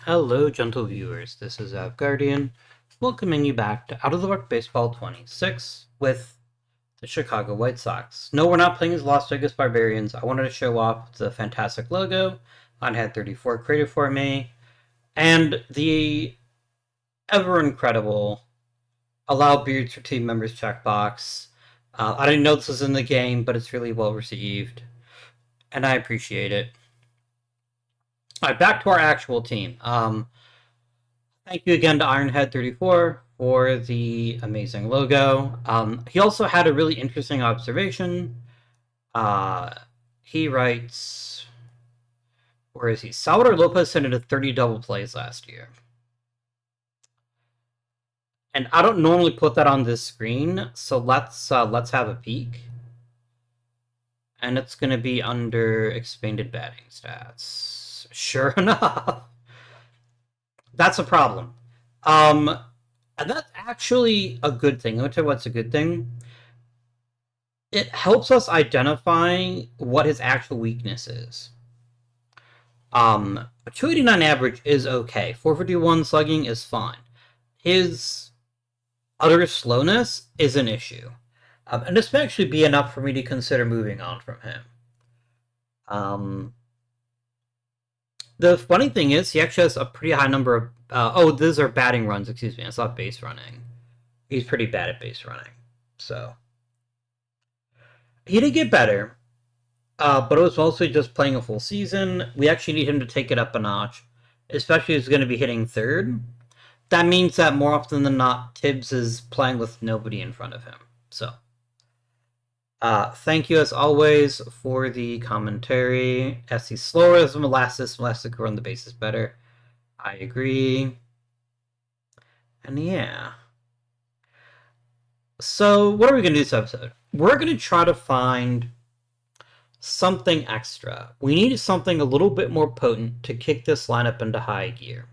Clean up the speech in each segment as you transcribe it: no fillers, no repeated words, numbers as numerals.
Hello, gentle viewers. This is Guardian, welcoming you back to Out of the Park Baseball 26 with the Chicago White Sox. No, we're not playing as Las Vegas Barbarians. I wanted to show off the fantastic logo on Head 34 created for me, and the ever incredible Allow Beards for Team Members checkbox. I didn't know this was in the game, but it's really well received, and I appreciate it. Alright, back to our actual team. Thank you again to Ironhead34 for the amazing logo. He also had a really interesting observation. He writes, where is he? Salvador Lopez sent into 30 double plays last year. And I don't normally put that on this screen, so let's have a peek. And it's going to be under expanded batting stats. Sure enough. That's a problem. And that's actually a good thing. Let me tell you what's a good thing. It helps us identify what his actual weakness is. 289 average is okay. 451 slugging is fine. His utter slowness is an issue. And this may actually be enough for me to consider moving on from him. The funny thing is, he actually has a pretty high number of... these are batting runs, excuse me. It's not base running. He's pretty bad at base running. So, he did get better, but it was mostly just playing a full season. We actually need him to take it up a notch, especially if he's going to be hitting third. That means that more often than not, Tibbs is playing with nobody in front of him. So, thank you as always for the commentary. SC slower as Molasses. Molasses could run the bases better. I agree. And yeah. So, what are we going to do this episode? We're going to try to find something extra. We need something a little bit more potent to kick this lineup into high gear.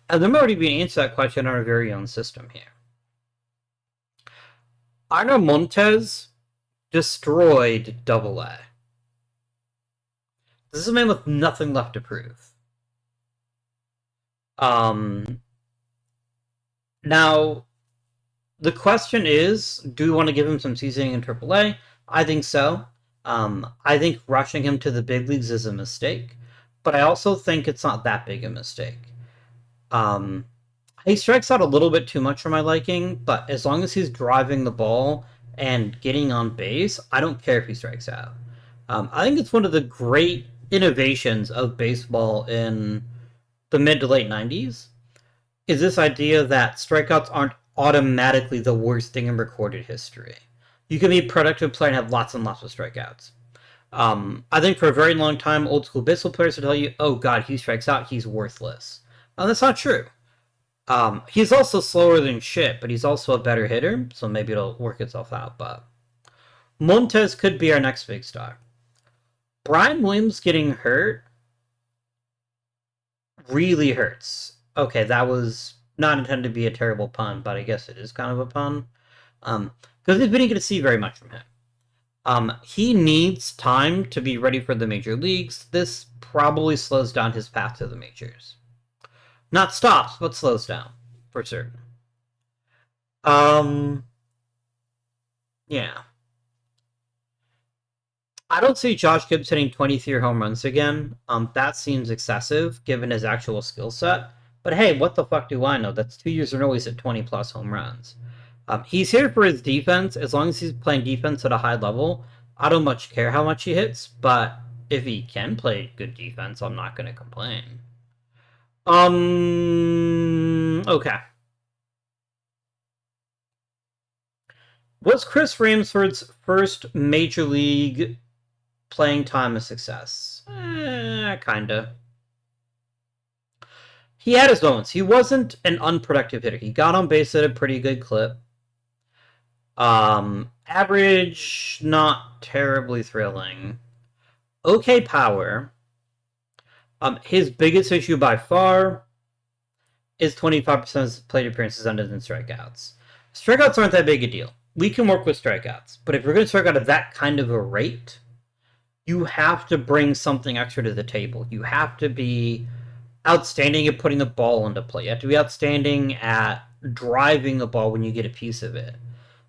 And there might already be an answer to that question in our very own system here. Arno Montes destroyed AA. This is a man with nothing left to prove. Now, the question is, do we want to give him some seasoning in AAA? I think so. I think rushing him to the big leagues is a mistake, but I also think it's not that big a mistake. He strikes out a little bit too much for my liking, but as long as he's driving the ball and getting on base, I don't care if he strikes out. I think it's one of the great innovations of baseball in the mid to late 90s, is this idea that strikeouts aren't automatically the worst thing in recorded history. You can be a productive player and have lots and lots of strikeouts. I think for a very long time, old school baseball players would tell you, oh god, he strikes out, he's worthless. That's not true. He's also slower than shit, but he's also a better hitter, so maybe it'll work itself out. But Montes could be our next big star. Brian Williams getting hurt really hurts. Okay, that was not intended to be a terrible pun, but I guess it is kind of a pun. Because we didn't get to see very much from him. He needs time to be ready for the major leagues. This probably slows down his path to the majors. Not stops, but slows down, for certain. Yeah. I don't see Josh Gibbs hitting 23 home runs again. That seems excessive, given his actual skill set. But hey, what the fuck do I know? That's 2 years in a row he's at 20-plus home runs. He's here for his defense. As long as he's playing defense at a high level, I don't much care how much he hits, but if he can play good defense, I'm not going to complain. Okay. Was Chris Ramsford's first major league playing time a success? Kinda. He had his moments. He wasn't an unproductive hitter. He got on base at a pretty good clip. Average, not terribly thrilling. Okay power. His biggest issue by far is 25% of his plate appearances under than strikeouts. Strikeouts aren't that big a deal. We can work with strikeouts, but if you're going to strike out at that kind of a rate, you have to bring something extra to the table. You have to be outstanding at putting the ball into play. You have to be outstanding at driving the ball when you get a piece of it.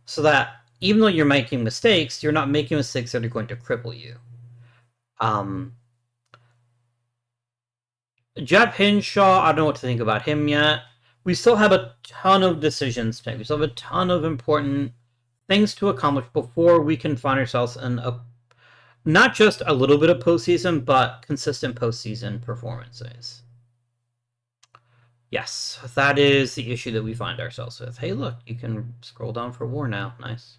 So that even though you're making mistakes, you're not making mistakes that are going to cripple you. Um, Jeb Hinshaw, I don't know what to think about him yet. We still have a ton of decisions to make. We still have a ton of important things to accomplish before we can find ourselves in a not just a little bit of postseason, but consistent postseason performances. Yes, that is the issue that we find ourselves with. Hey, look, you can scroll down for WAR now. Nice.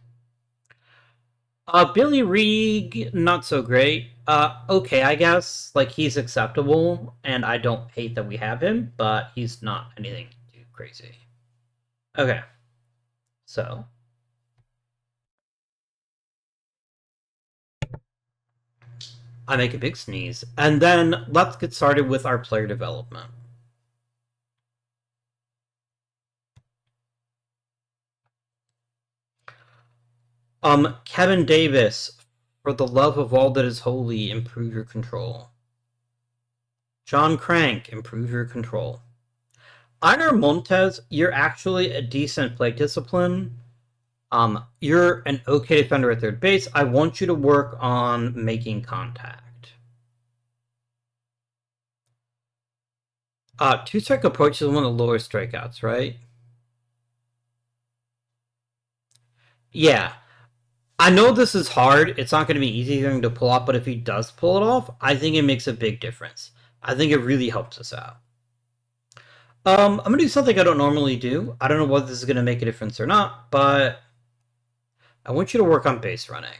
Billy Reed, not so great. Okay, I guess. Like, he's acceptable, and I don't hate that we have him, but he's not anything too crazy. Okay, so. I make a big sneeze. And then let's get started with our player development. Kevin Davis, for the love of all that is holy, improve your control. John Crank, improve your control. Einar Montes, you're actually a decent play discipline. You're an okay defender at third base. I want you to work on making contact. Two-strike approach is one of the lower strikeouts, right? Yeah. I know this is hard. It's not going to be easy for him to pull off, but if he does pull it off, I think it makes a big difference. I think it really helps us out. I'm going to do something I don't normally do. I don't know whether this is going to make a difference or not, but I want you to work on base running.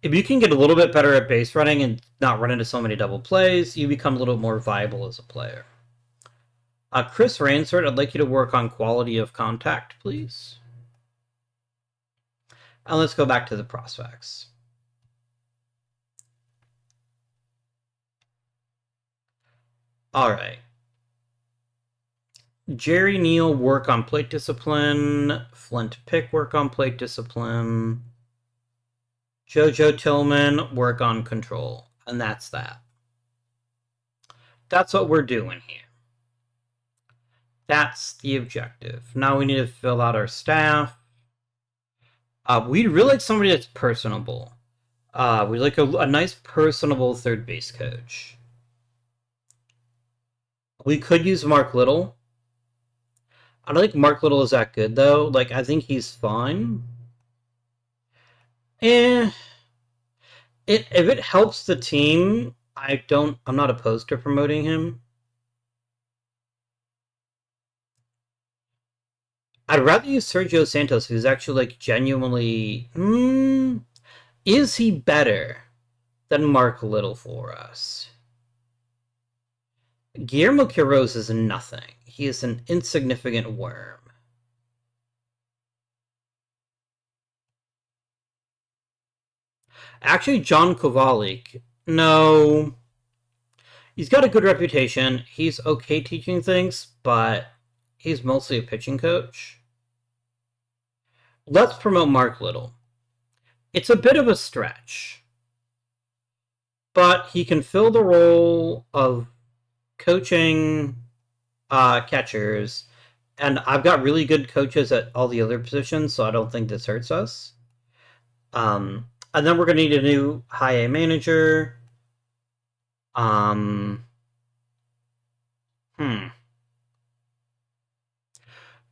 If you can get a little bit better at base running and not run into so many double plays, you become a little more viable as a player. Chris Rainsford, I'd like you to work on quality of contact, please. And let's go back to the prospects. All right. Jerry Neal, work on plate discipline. Flint Pick, work on plate discipline. JoJo Tillman, work on control. And that's that. That's what we're doing here. That's the objective. Now we need to fill out our staff. We'd really like somebody that's personable. We'd like a nice, personable third base coach. We could use Mark Little. I don't think Mark Little is that good, though. Like, I think he's fine. Eh. If it helps the team, I'm not opposed to promoting him. I'd rather use Sergio Santos, who's actually, like, genuinely... is he better than Mark Little for us? Guillermo Quiroz is nothing. He is an insignificant worm. Actually, John Kovalik. No. He's got a good reputation. He's okay teaching things, but he's mostly a pitching coach. Let's promote Mark Little. It's a bit of a stretch, but he can fill the role of coaching catchers, and I've got really good coaches at all the other positions, so I don't think this hurts us. And then we're going to need a new high A manager.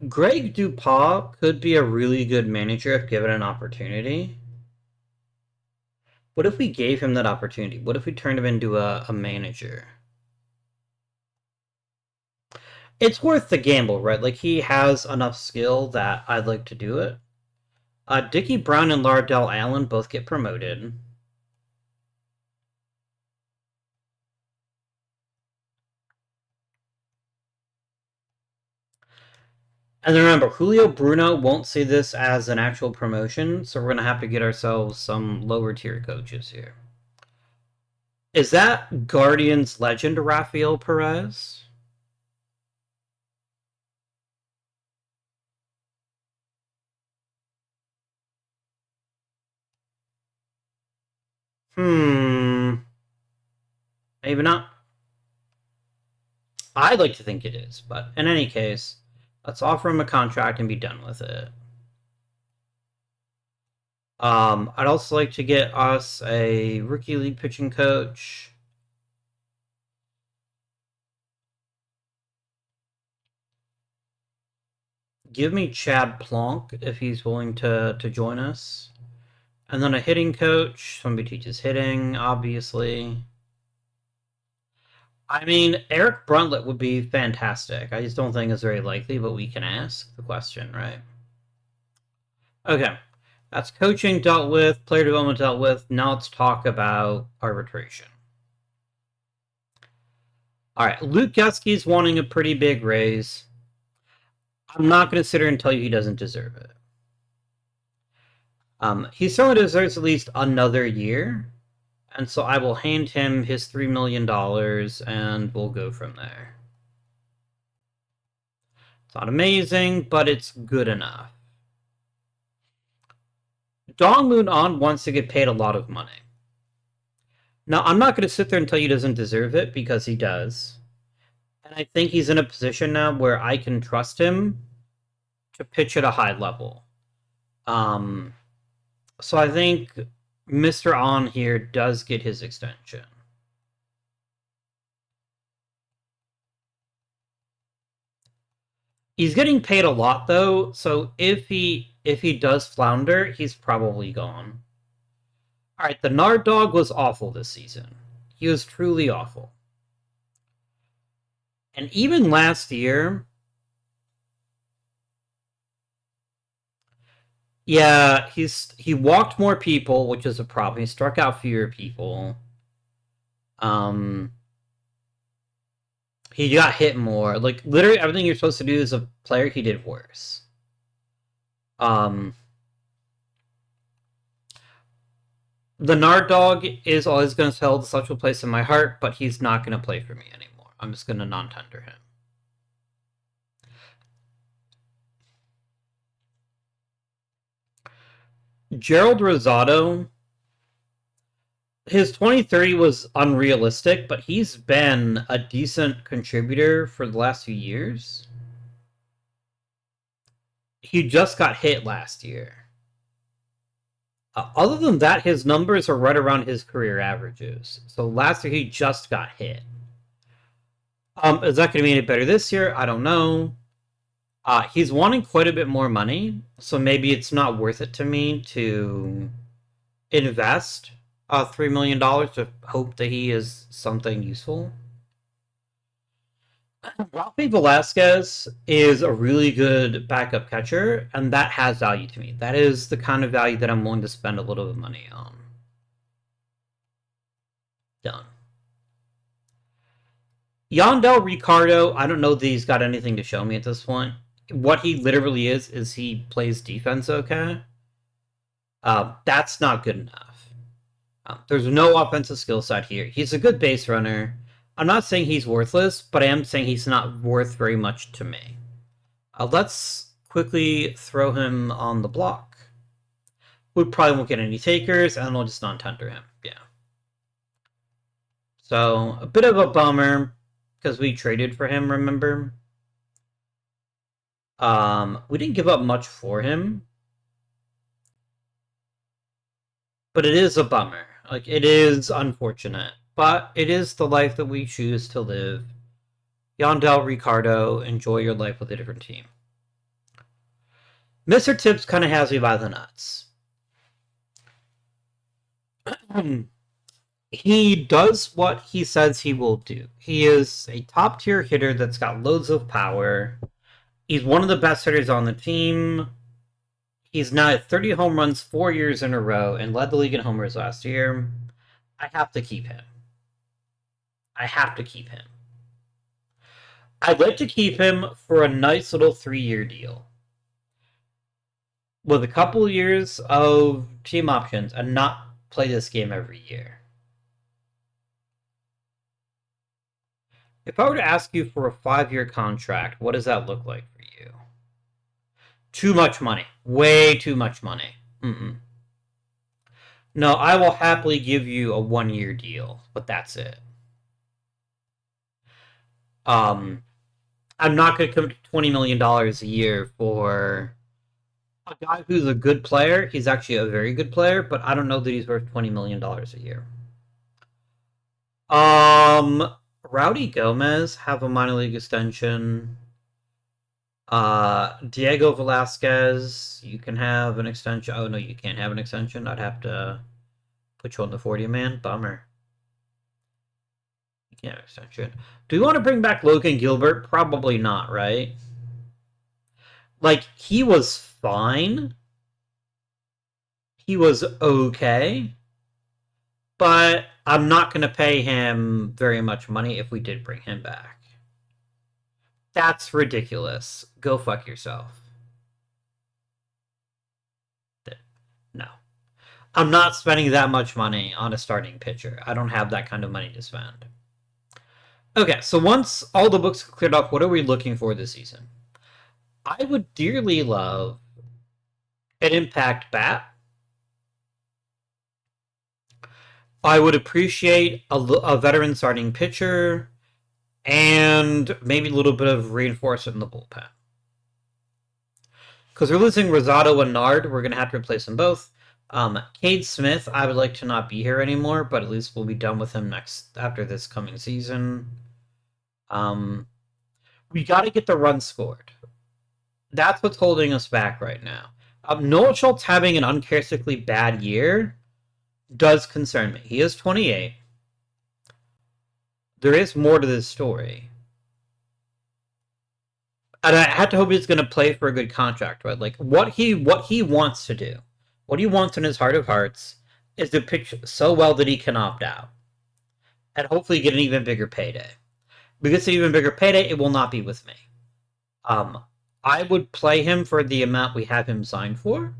Greg Dupas could be a really good manager if given an opportunity. What if we gave him that opportunity? What if we turned him into a manager? It's worth the gamble, right? Like, he has enough skill that I'd like to do it. Dickie Brown and Lardell Allen both get promoted. And then remember, Julio Bruno won't see this as an actual promotion, so we're going to have to get ourselves some lower tier coaches here. Is that Guardians legend Rafael Perez? Maybe not. I'd like to think it is, but in any case, let's offer him a contract and be done with it. I'd also like to get us a rookie league pitching coach. Give me Chad Plonk if he's willing to join us. And then a hitting coach. Somebody teaches hitting, obviously. I mean, Eric Bruntlett would be fantastic. I just don't think it's very likely, but we can ask the question, right? Okay. That's coaching dealt with, player development dealt with. Now let's talk about arbitration. All right, Luke Getsky's wanting a pretty big raise. I'm not going to sit here and tell you he doesn't deserve it. He certainly deserves at least another year, and so I will hand him his $3 million, and we'll go from there. It's not amazing, but it's good enough. Dong Moon On wants to get paid a lot of money. Now, I'm not going to sit there and tell you he doesn't deserve it, because he does. And I think he's in a position now where I can trust him to pitch at a high level. So I think Mr. On here does get his extension. He's getting paid a lot though, so if he does flounder, he's probably gone. Alright, the Nard Dog was awful this season. He was truly awful. And even last year, yeah, he walked more people, which is a problem. He struck out fewer people. He got hit more. Like, literally everything you're supposed to do as a player, he did worse. The Nard Dog is always going to hold such a place in my heart, but he's not going to play for me anymore. I'm just going to non-tender him. Gerald Rosado, his 2030 was unrealistic, but he's been a decent contributor for the last few years. He just got hit last year. Other than that, his numbers are right around his career averages. So last year he just got hit. Is that going to make it better this year? I don't know. He's wanting quite a bit more money, so maybe it's not worth it to me to invest $3 million to hope that he is something useful. Rafi Velasquez is a really good backup catcher, and that has value to me. That is the kind of value that I'm willing to spend a little bit of money on. Done. Yandel Ricardo, I don't know that he's got anything to show me at this point. What he literally is he plays defense okay. That's not good enough. There's no offensive skill set here. He's a good base runner. I'm not saying he's worthless, but I am saying he's not worth very much to me. Let's quickly throw him on the block. We probably won't get any takers, and we'll just non-tender him. Yeah. So, a bit of a bummer, because we traded for him, remember? We didn't give up much for him. But it is a bummer. Like, it is unfortunate. But it is the life that we choose to live. Yandel Ricardo, enjoy your life with a different team. Mr. Tips kind of has me by the nuts. He does what he says he will do. He is a top-tier hitter that's got loads of power. He's one of the best hitters on the team. He's now at 30 home runs 4 years in a row and led the league in homers last year. I have to keep him. I have to keep him. I'd like to keep him for a nice little 3-year deal. With a couple years of team options and not play this game every year. If I were to ask you for a 5-year contract, what does that look like for you? Too much money. Way too much money. No, I will happily give you a 1-year deal, but that's it. Um, I'm not going to commit $20 million a year for a guy who's a good player. He's actually a very good player, but I don't know that he's worth $20 million a year. Um, Rowdy Gomez have a minor league extension. Diego Velasquez, you can have an extension. Oh no, you can't have an extension. I'd have to put you on the 40-man. Bummer. You can't have an extension. Do we want to bring back Logan Gilbert? Probably not, right? Like, he was fine. He was okay. But I'm not going to pay him very much money if we did bring him back. That's ridiculous. Go fuck yourself. No. I'm not spending that much money on a starting pitcher. I don't have that kind of money to spend. Okay, so once all the books are cleared up, what are we looking for this season? I would dearly love an impact bat. I would appreciate a veteran starting pitcher and maybe a little bit of reinforcement in the bullpen. Because we're losing Rosado and Nard, we're going to have to replace them both. Cade Smith, I would like to not be here anymore, but at least we'll be done with him after this coming season. We got to get the run scored. That's what's holding us back right now. Noah Schultz having an uncharacteristically bad year does concern me. He is 28. There is more to this story. And I had to hope he's going to play for a good contract, right? Like, what he wants to do, what he wants in his heart of hearts, is to pitch so well that he can opt out. And hopefully get an even bigger payday. Because an even bigger payday, it will not be with me. I would play him for the amount we have him signed for,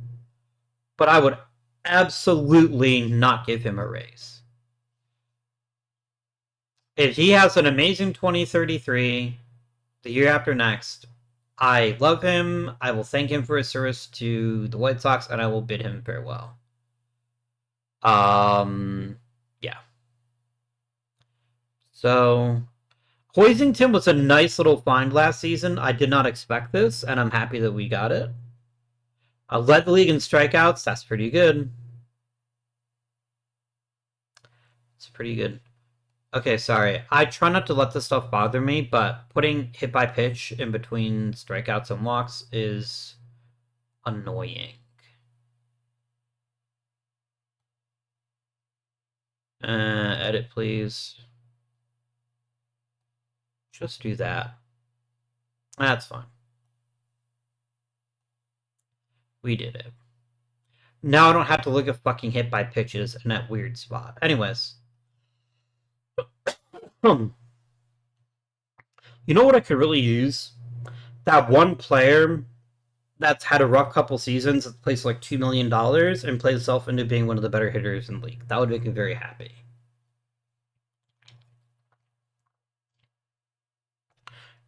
but I would absolutely not give him a raise. If he has an amazing 2033, the year after next, I love him. I will thank him for his service to the White Sox, and I will bid him farewell. Yeah. So, Hoisington was a nice little find last season. I did not expect this, and I'm happy that we got it. Led the league in strikeouts. That's pretty good. It's pretty good. Okay, sorry. I try not to let this stuff bother me, but putting hit by pitch in between strikeouts and walks is annoying. Edit, please. Just do that. That's fine. We did it. Now I don't have to look at fucking hit by pitches in that weird spot. Anyways. You know what I could really use? That one player that's had a rough couple seasons, that plays like $2 million and plays himself into being one of the better hitters in the league. That would make me very happy.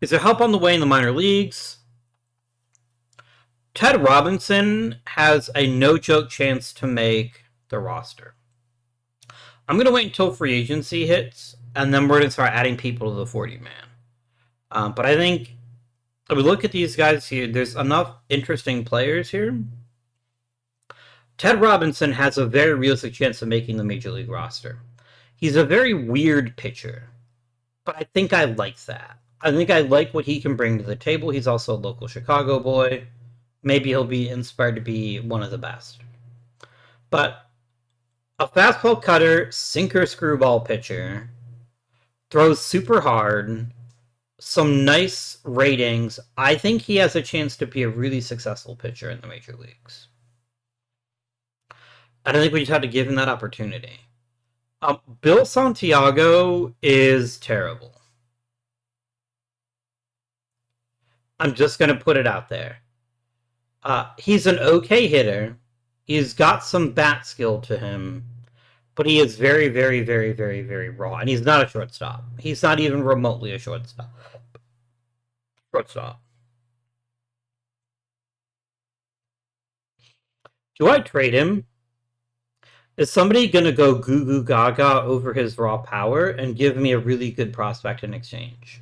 Is there help on the way in the minor leagues? Ted Robinson has a no-joke chance to make the roster. I'm going to wait until free agency hits, and then we're going to start adding people to the 40-man. But I think if we look at these guys here, there's enough interesting players here. Ted Robinson has a very realistic chance of making the Major League roster. He's a very weird pitcher, but I think I like that. I think I like what he can bring to the table. He's also a local Chicago boy. Maybe he'll be inspired to be one of the best. But a fastball cutter, sinker screwball pitcher, throws super hard, some nice ratings. I think he has a chance to be a really successful pitcher in the major leagues. I don't think we just have to give him that opportunity. Bill Santiago is terrible. I'm just going to put it out there. He's an okay hitter. He's got some bat skill to him, but he is very, very, very, very, very raw. And he's not a shortstop. He's not even remotely a shortstop. Do I trade him? Is somebody going to go goo goo gaga over his raw power and give me a really good prospect in exchange?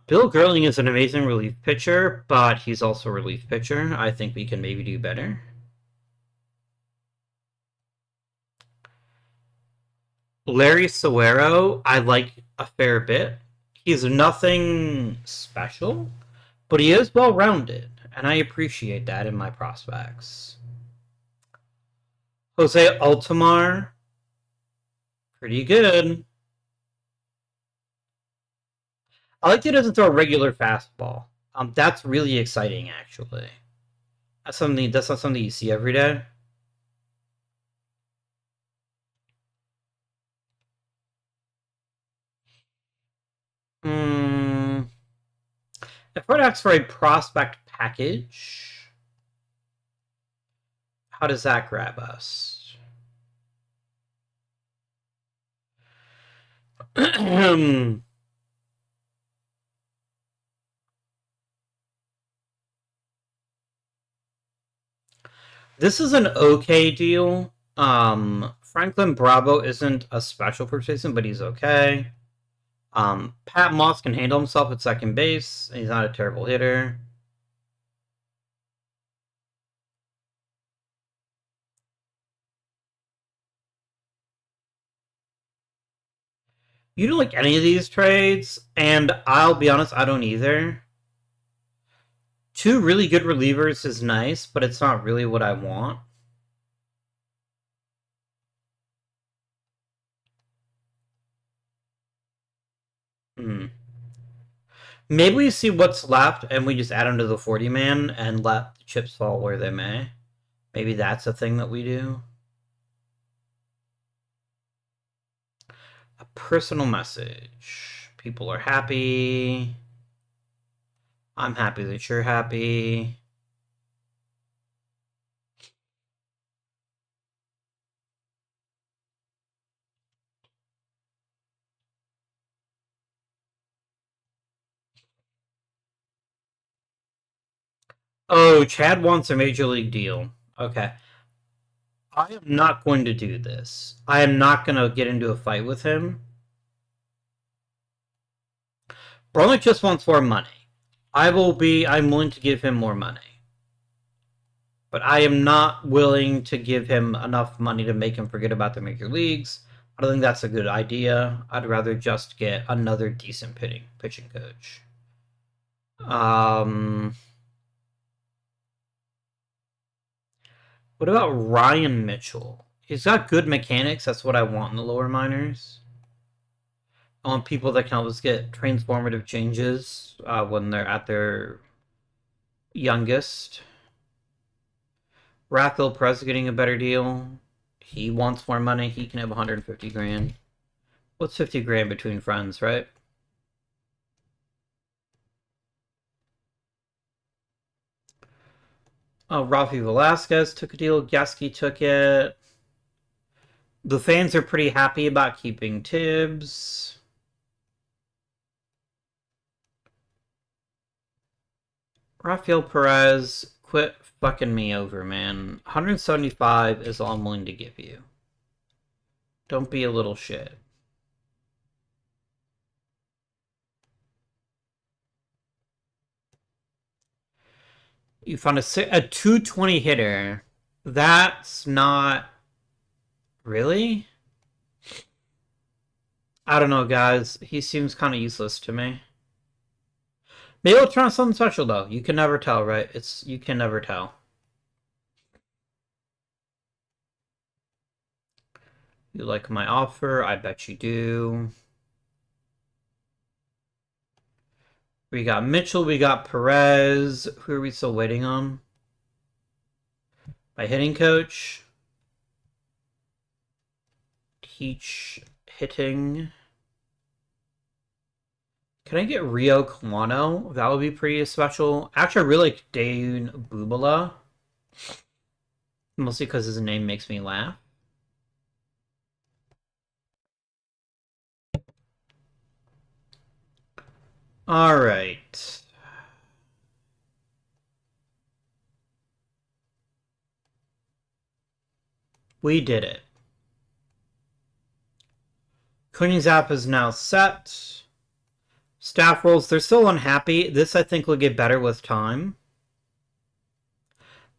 Bill Gurley is an amazing relief pitcher, but he's also a relief pitcher. I think we can maybe do better. Larry Sawero, I like a fair bit. He's nothing special, but he is well rounded, and I appreciate that in my prospects. Jose Altomar, pretty good. I like that he doesn't throw a regular fastball. That's really exciting, actually. That's not something you see every day. Hmm. If we're asks for a prospect package, how does that grab us? This is an okay deal. Franklin Bravo isn't a special first baseman, but he's okay. Pat Moss can handle himself at second base. He's not a terrible hitter. You don't like any of these trades, and I'll be honest, I don't either. Two really good relievers is nice, but it's not really what I want. Hmm. Maybe we see what's left and we just add them to the 40 man and let the chips fall where they may. Maybe that's a thing that we do. A personal message. People are happy. I'm happy that you're happy. Oh, Chad wants a major league deal. Okay. I am not going to do this. I am not going to get into a fight with him. Brolick just wants more money. I'm willing to give him more money. But I am not willing to give him enough money to make him forget about the major leagues. I don't think that's a good idea. I'd rather just get another decent pitching coach. What about Ryan Mitchell? He's got good mechanics. That's what I want in the lower minors. I want people that can always get transformative changes when they're at their youngest. Rafael Perez getting a better deal. He wants more money. He can have 150 grand. What's 50 grand between friends, right? Oh, Rafi Velasquez took a deal. Gasky took it. The fans are pretty happy about keeping Tibbs. Rafael Perez, quit fucking me over, man. 175 is all I'm willing to give you. Don't be a little shit. You found a 220 hitter. That's not really. I don't know, guys. He seems kind of useless to me. Maybe we'll try something special though. You can never tell, right? You can never tell. You like my offer? I bet you do. We got Mitchell, we got Perez. Who are we still waiting on? My hitting coach. Teach hitting. Can I get Rio Quano? That would be pretty special. Actually, I really like Dane Bubala. Mostly because his name makes me laugh. Alright. We did it. Coining's app is now set. Staff roles, they're still unhappy. This, I think, will get better with time.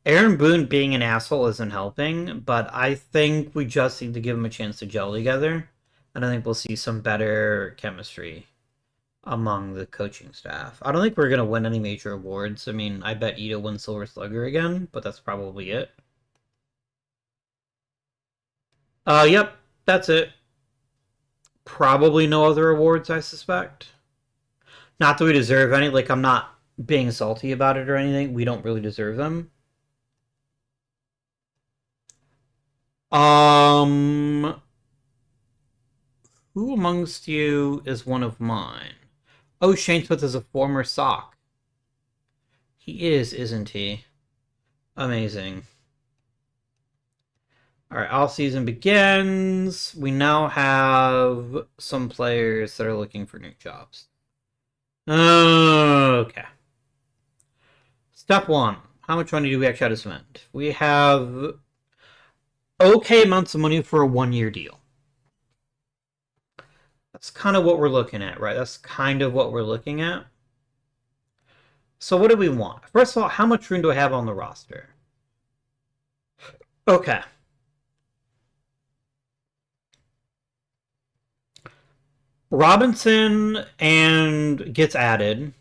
Aaron Boone being an asshole isn't helping, but I think we just need to give him a chance to gel together. And I think we'll see some better chemistry among the coaching staff. I don't think we're going to win any major awards. I mean, I bet Ito wins Silver Slugger again, but that's probably it. Yep, that's it. Probably no other awards, I suspect. Not that we deserve any. Like, I'm not being salty about it or anything. We don't really deserve them. Um, who amongst you is one of mine? Oh, Shane Smith is a former Sock. He is, isn't he? Amazing. All right, all season begins. We now have some players that are looking for new jobs. Okay. Step one. How much money do we actually have to spend? We have okay amounts of money for a 1-year deal. That's kind of what we're looking at, right? That's kind of what we're looking at. So what do we want? First of all, how much room do I have on the roster? Okay. Robinson and gets added.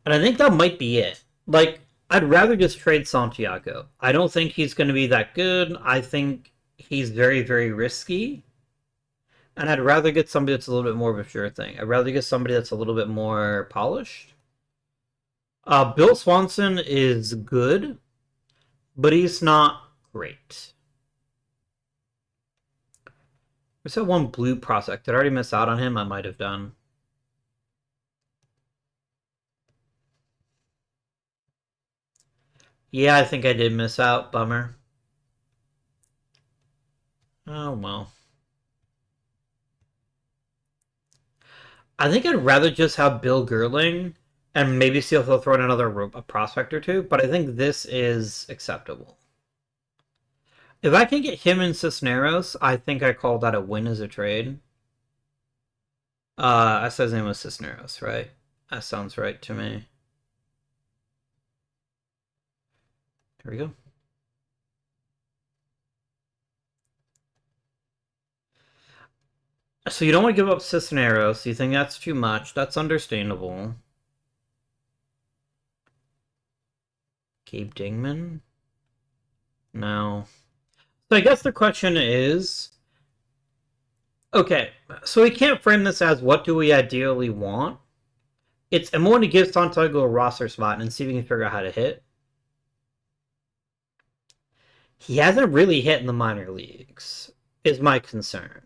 And I think that might be it. Like, I'd rather just trade Santiago. I don't think he's going to be that good. I think he's very, very risky. And I'd rather get somebody that's a little bit more of a sure thing. I'd rather get somebody that's a little bit more polished. Bill Swanson is good, but he's not great. There's that one blue prospect. Did I already miss out on him? I might have done. Yeah, I think I did miss out. Bummer. Oh, well. I think I'd rather just have Bill Gerling and maybe see if they'll throw in another a prospect or two, but I think this is acceptable. If I can get him and Cisneros, I think I call that a win as a trade. I said his name was Cisneros, right? That sounds right to me. Here we go. So you don't want to give up Cisneros. You think that's too much. That's understandable. Gabe Dingman? No. So I guess the question is... Okay, so we can't frame this as what do we ideally want. I'm going to give Santiago a roster spot and see if we can figure out how to hit. He hasn't really hit in the minor leagues, is my concern.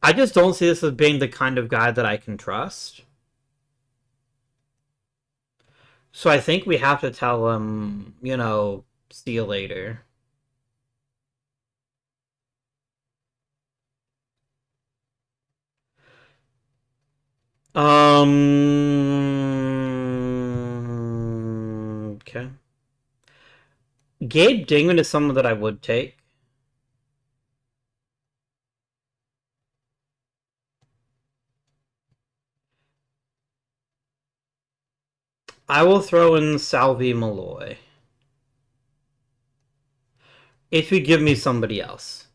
I just don't see this as being the kind of guy that I can trust. So I think we have to tell him, see you later. Okay. Gabe Dingman is someone that I would take. I will throw in Salvi Malloy. If you give me somebody else.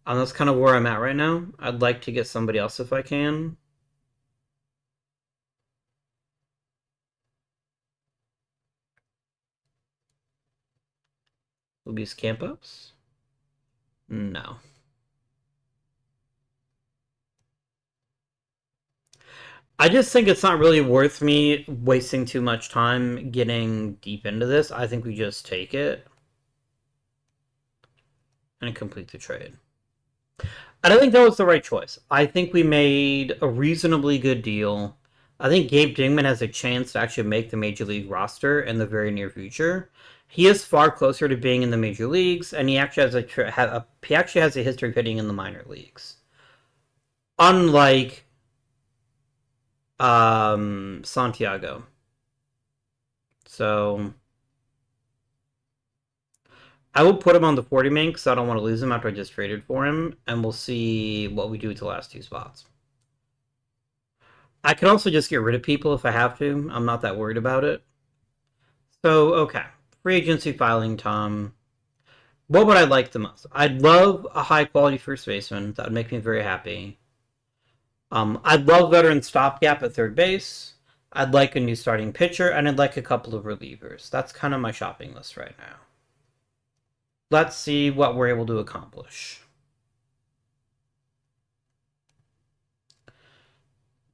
And that's kind of where I'm at right now. I'd like to get somebody else if I can. Luis Campos? No. I just think it's not really worth me wasting too much time getting deep into this. I think we just take it and complete the trade. I don't think that was the right choice. I think we made a reasonably good deal. I think Gabe Dingman has a chance to actually make the major league roster in the very near future. He is far closer to being in the major leagues, and he actually has a history of hitting in the minor leagues. Unlike Santiago. So I will put him on the 40 man because I don't want to lose him after I just traded for him, and we'll see what we do with the last two spots. I can also just get rid of people if I have to. I'm not that worried about it. So, okay. Free agency filing, Tom. What would I like the most? I'd love a high quality first baseman. That would make me very happy. I'd love veteran stopgap at third base. I'd like a new starting pitcher, and I'd like a couple of relievers. That's kind of my shopping list right now. Let's see what we're able to accomplish.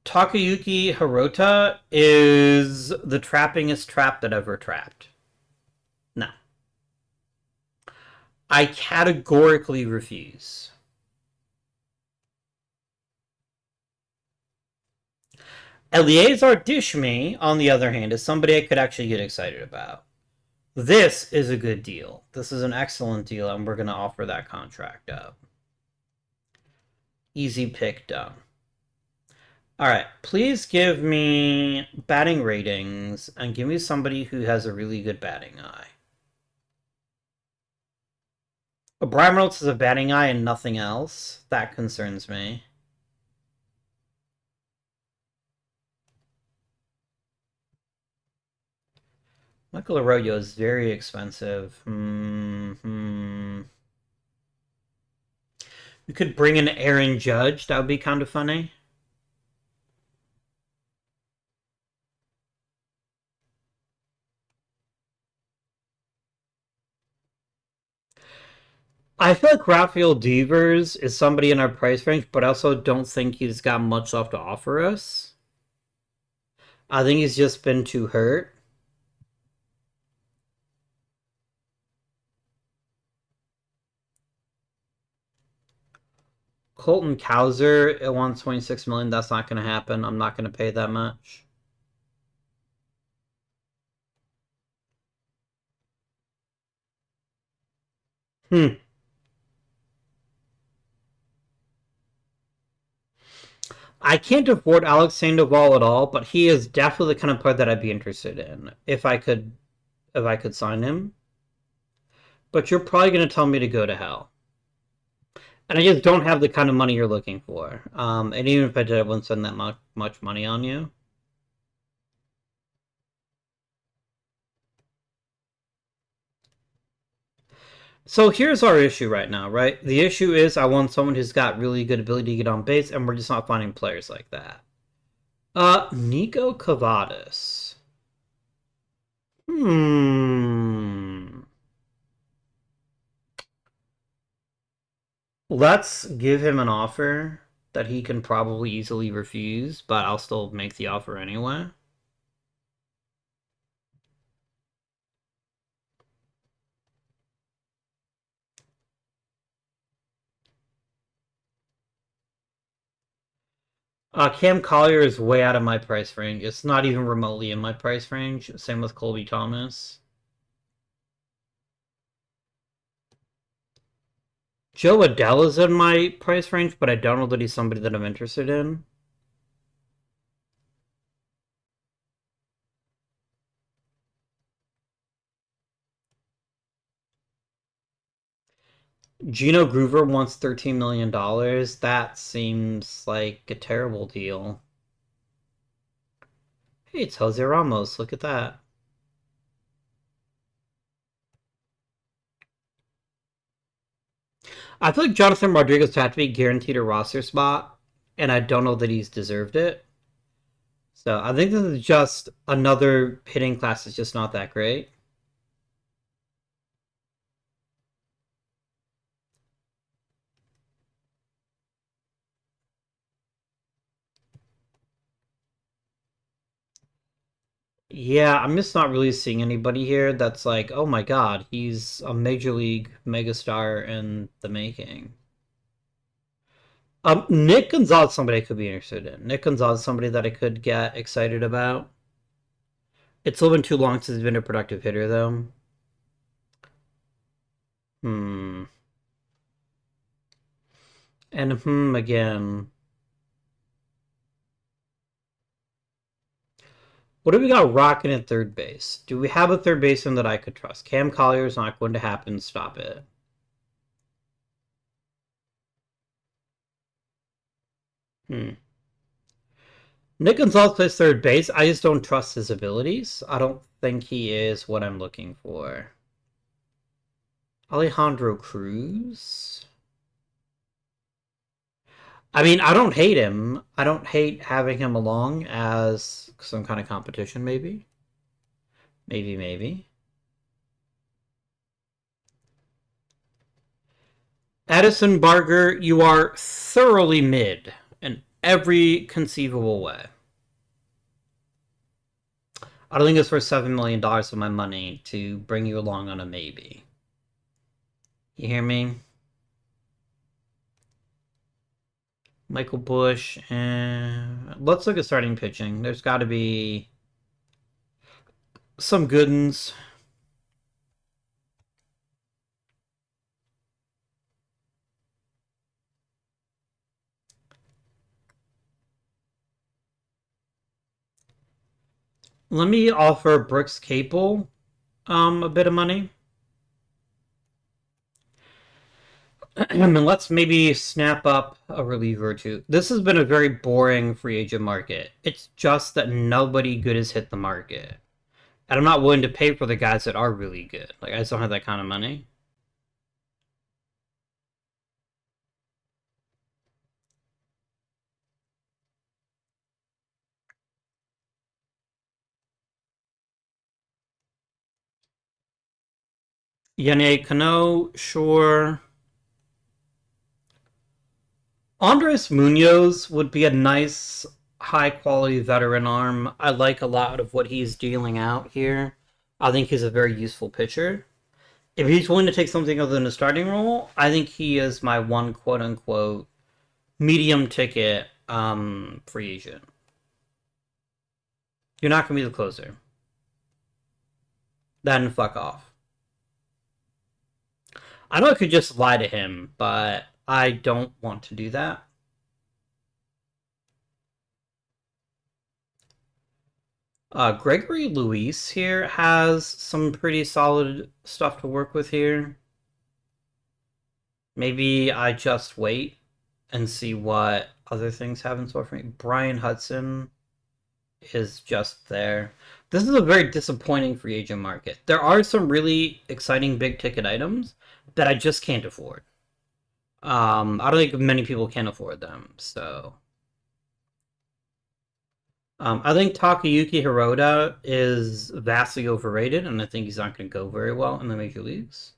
Takayuki Hirota is the trappingest trap that ever trapped. No. I categorically refuse. Eleazar Dishme, on the other hand, is somebody I could actually get excited about. This is a good deal. This is an excellent deal, and we're going to offer that contract up. Easy pick done. All right, please give me batting ratings and give me somebody who has a really good batting eye. Brian Reynolds has a batting eye and nothing else. That concerns me. Michael Arroyo is very expensive. We could bring in Aaron Judge. That would be kind of funny. I feel like Rafael Devers is somebody in our price range, but I also don't think he's got much left to offer us. I think he's just been too hurt. Colton Cowser at 126 million. That's not going to happen. I'm not going to pay that much. Hmm. I can't afford Alex Sandoval at all, but he is definitely the kind of player that I'd be interested in if I could sign him. But you're probably going to tell me to go to hell. And I just don't have the kind of money you're looking for. And even if I did, I wouldn't spend that much money on you. So here's our issue right now, right? The issue is I want someone who's got really good ability to get on base, and we're just not finding players like that. Nico Cavadas. Hmm. Let's give him an offer that he can probably easily refuse, but I'll still make the offer anyway. Cam Collier is way out of my price range. It's not even remotely in my price range. Same with Colby Thomas. Joe Adell is in my price range, but I don't know that he's somebody that I'm interested in. Gino Groover wants $13 million. That seems like a terrible deal. Hey, it's Jose Ramos. Look at that. I feel like Jonathan Rodriguez had to be guaranteed a roster spot, and I don't know that he's deserved it. So I think this is just another hitting class that's just not that great. Yeah, I'm just not really seeing anybody here that's like, oh my god, he's a major league megastar in the making. Nick Gonzalez, somebody I could be interested in. Nick Gonzalez, somebody that I could get excited about. It's still been too long since he's been a productive hitter, though. Hmm. And again. What do we got rocking at third base? Do we have a third baseman that I could trust? Cam Collier's not going to happen. Stop it. Hmm. Nick Gonzalez plays third base. I just don't trust his abilities. I don't think he is what I'm looking for. Alejandro Cruz. I mean, I don't hate him. I don't hate having him along as some kind of competition, maybe. Maybe. Addison Barger, you are thoroughly mid in every conceivable way. I don't think it's worth $7 million of my money to bring you along on a maybe. You hear me? Michael Bush, and let's look at starting pitching. There's got to be some good ones. Let me offer Brooks Capel a bit of money. And let's maybe snap up a reliever or two. This has been a very boring free agent market. It's just that nobody good has hit the market. And I'm not willing to pay for the guys that are really good. Like, I just don't have that kind of money. Yane Kano, sure. Andres Munoz would be a nice, high quality veteran arm. I like a lot of what he's dealing out here. I think he's a very useful pitcher. If he's willing to take something other than a starting role, I think he is my one quote unquote medium ticket free agent. You're not going to be the closer. Then fuck off. I know I could just lie to him, but I don't want to do that. Gregory Luis here has some pretty solid stuff to work with here. Maybe I just wait and see what other things have in store for me. Brian Hudson is just there. This is a very disappointing free agent market. There are some really exciting big ticket items that I just can't afford. I don't think many people can afford them, so. I think Takayuki Hirota is vastly overrated, and I think he's not going to go very well in the major leagues.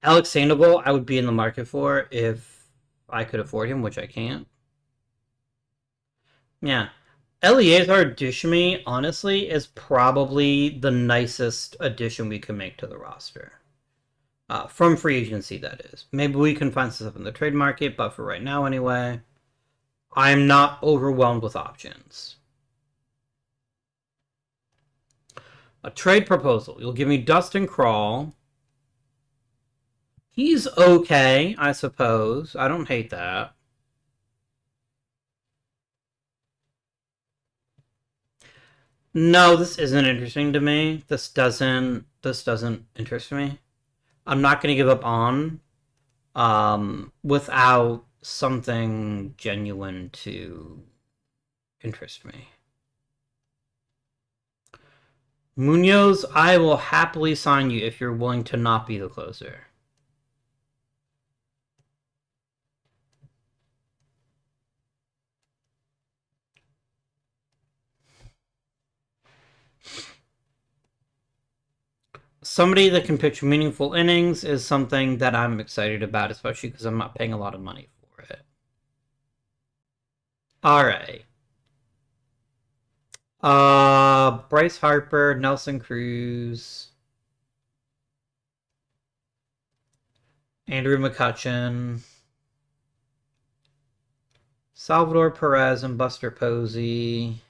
Alex Sandoval, I would be in the market for if I could afford him, which I can't. Yeah. Eliezer Dishmi, honestly, is probably the nicest addition we can make to the roster. From free agency, that is. Maybe we can find stuff in the trade market, but for right now, anyway, I'm not overwhelmed with options. A trade proposal. You'll give me Dustin Crawl. He's okay, I suppose. I don't hate that. No, this isn't interesting to me. This doesn't interest me. I'm not going to give up on without something genuine to interest me. Munoz, I will happily sign you if you're willing to not be the closer. Somebody that can pitch meaningful innings is something that I'm excited about, especially because I'm not paying a lot of money for it. All right. Bryce Harper, Nelson Cruz, Andrew McCutchen, Salvador Perez, and Buster Posey.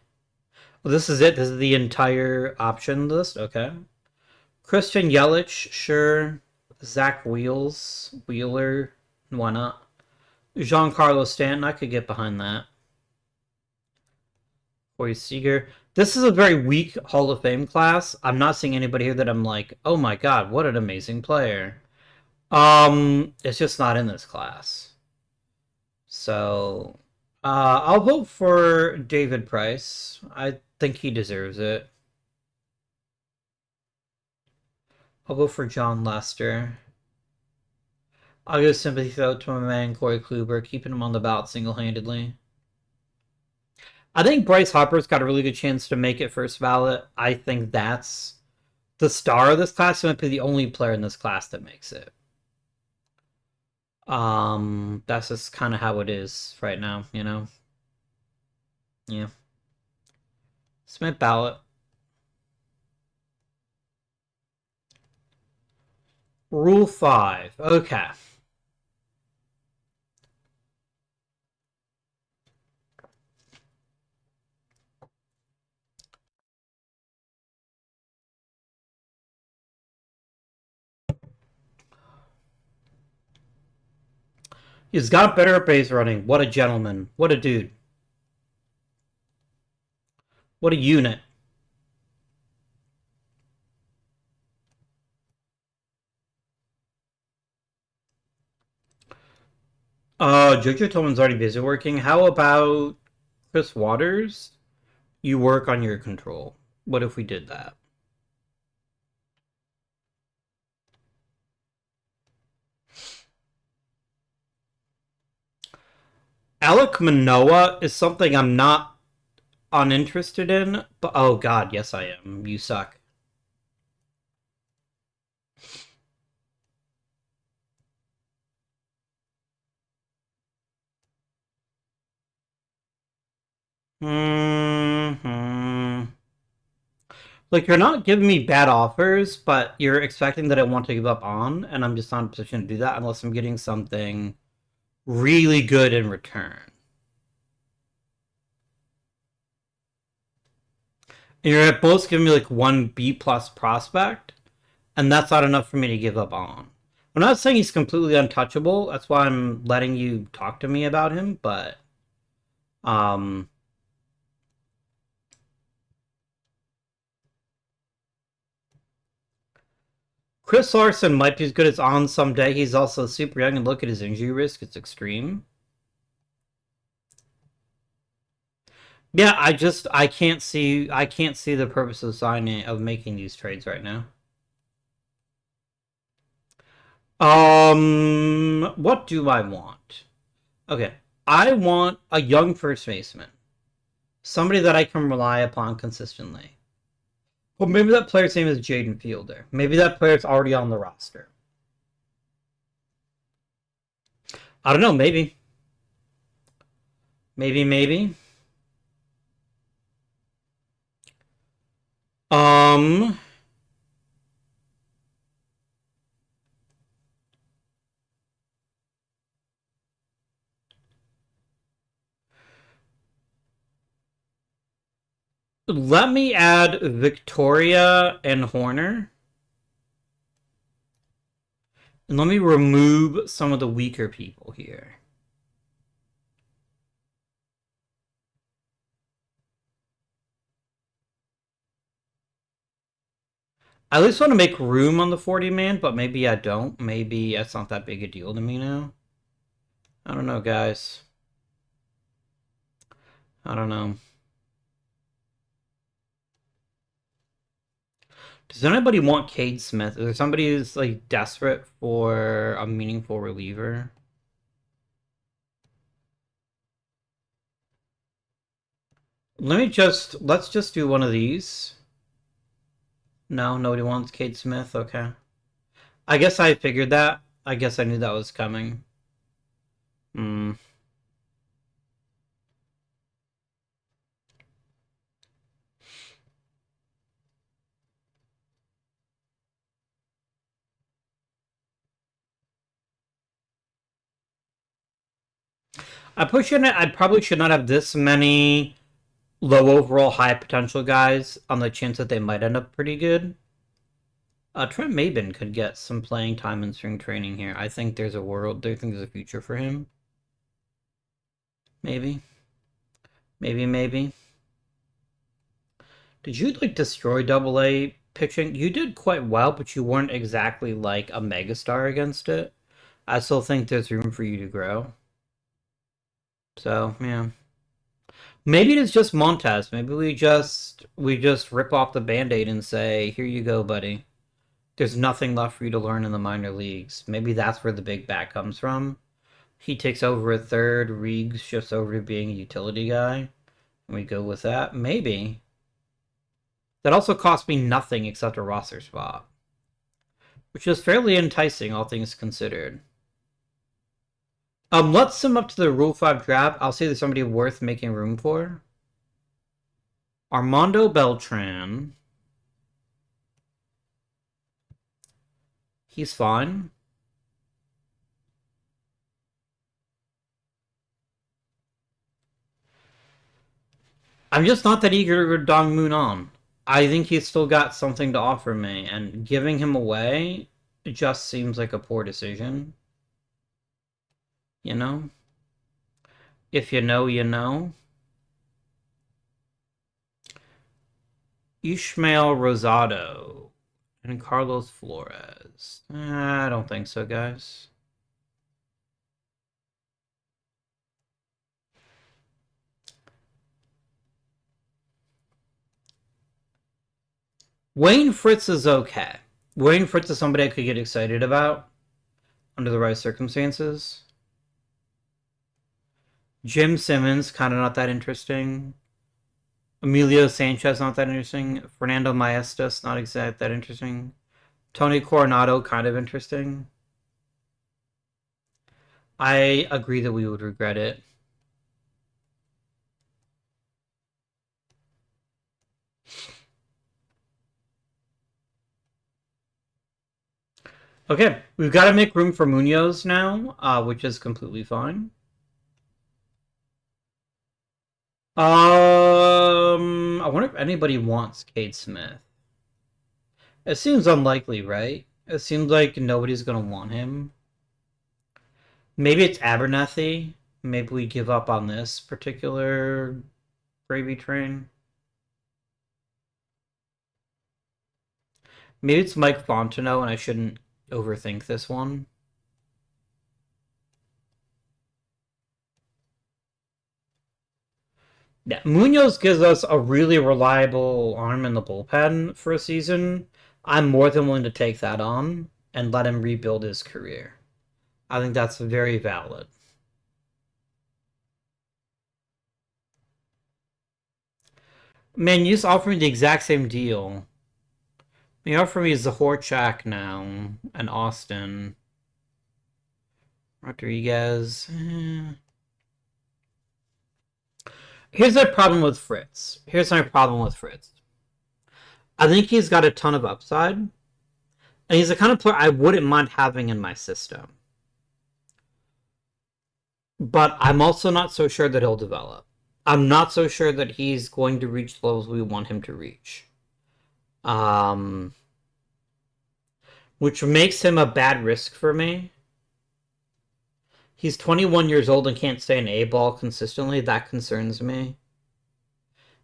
Well, this is it. This is the entire option list. Okay. Christian Yelich, sure. Zach Wheeler, why not? Giancarlo Stanton, I could get behind that. Corey Seager. This is a very weak Hall of Fame class. I'm not seeing anybody here that I'm like, oh my god, what an amazing player. It's just not in this class. So, I'll vote for David Price. I think he deserves it. I'll vote for John Lester. I'll give sympathy vote to my man Corey Kluber, keeping him on the ballot single-handedly. I think Bryce Harper's got a really good chance to make it first ballot. I think that's the star of this class. He might be the only player in this class that makes it. That's just kind of how it is right now, you know? Yeah. Submit ballot. Rule 5. Okay. He's got better at base running. What a gentleman. What a dude. What a unit. Jojo Tillman's already busy working. How about Chris Waters? You work on your control. What if we did that? Alek Manoah is something I'm not uninterested in, but oh god, yes I am. You suck. Hmm. Like, you're not giving me bad offers, but you're expecting that I want to give up on, and I'm just not in a position to do that unless I'm getting something really good in return. And you're both giving me like one B plus prospect, and that's not enough for me to give up on. I'm not saying he's completely untouchable. That's why I'm letting you talk to me about him, but um Chris Larson might be as good as On someday. He's also super young, and look at his injury risk. It's extreme. Yeah, I can't see the purpose of signing of making these trades right now. What do I want? Okay. I want a young first baseman. Somebody that I can rely upon consistently. Well, maybe that player's name is Jaden Fielder. Maybe that player's already on the roster. I don't know, maybe. Maybe. Um, Let me add Victoria and Horner. And let me remove some of the weaker people here. I at least want to make room on the 40-man, but maybe I don't. Maybe that's not that big a deal to me now. I don't know, guys. I don't know. Does anybody want Cade Smith? Is there somebody who's like desperate for a meaningful reliever? Let's just do one of these. No, nobody wants Cade Smith. Okay. I guess I figured that. I guess I knew that was coming. Hmm. I probably should not have this many low overall, high potential guys on the chance that they might end up pretty good. Trent Maben could get some playing time in spring training here. I think there's a world. I think there's a future for him. Maybe. Maybe. Did you like destroy Double A pitching? You did quite well, but you weren't exactly like a megastar against it. I still think there's room for you to grow. So yeah, maybe it's just Montez. Maybe we just rip off the Band-Aid and say, "Here you go, buddy. There's nothing left for you to learn in the minor leagues." Maybe that's where the big bat comes from. He takes over at third. Reeves shifts over to being a utility guy, and we go with that. Maybe that also cost me nothing except a roster spot, which is fairly enticing, all things considered. Let's sum up to the Rule 5 draft. I'll say there's somebody worth making room for. Armando Beltran. He's fine. I'm just not that eager to Dong Moon on. I think he's still got something to offer me, and giving him away just seems like a poor decision. You know? If you know, you know. Ishmael Rosado and Carlos Flores. I don't think so, guys. Wayne Fritz is okay. Wayne Fritz is somebody I could get excited about under the right circumstances. Jim Simmons, kind of not that interesting. Emilio Sanchez, not that interesting. Fernando Maestas, not exactly that interesting. Tony Coronado, kind of interesting. I agree that we would regret it. Okay, we've got to make room for Munoz now, which is completely fine. I wonder if anybody wants Cade Smith. It seems unlikely, right? It seems like nobody's gonna want him. Maybe it's Abernathy. Maybe we give up on this particular gravy train. Maybe it's Mike Fontenot and I shouldn't overthink this one. Yeah, Munoz gives us a really reliable arm in the bullpen for a season. I'm more than willing to take that on and let him rebuild his career. I think that's very valid. Man, you just offered me the exact same deal. You offer me Zahorchak now and Austin. Rodriguez. Here's my problem with Fritz. I think he's got a ton of upside, and he's the kind of player I wouldn't mind having in my system. But I'm also not so sure that he'll develop. I'm not so sure that he's going to reach the levels we want him to reach. Which makes him a bad risk for me. He's 21 years old and can't stay in A ball consistently. That concerns me.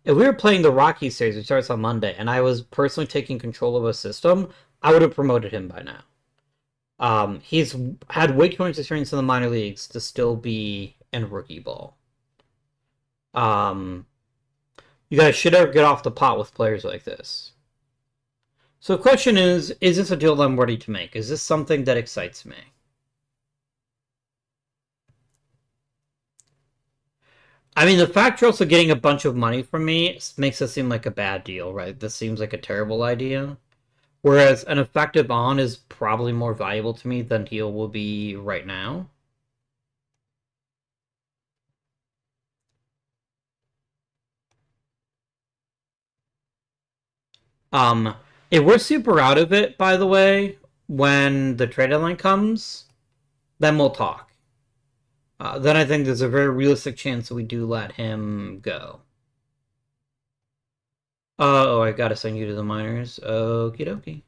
If we were playing the Rockies series, which starts on Monday, and I was personally taking control of a system, I would have promoted him by now. He's had way too much experience in the minor leagues to still be in rookie ball. You guys should ever get off the pot with players like this. So the question is this a deal I'm ready to make? Is this something that excites me? I mean, the fact you're also getting a bunch of money from me makes it seem like a bad deal, right? This seems like a terrible idea. Whereas an effective on is probably more valuable to me than heal will be right now. If we're super out of it, by the way, when the trade deadline comes, then we'll talk. Then I think there's a very realistic chance that we do let him go. Oh, I gotta send you to the minors. Okie dokie.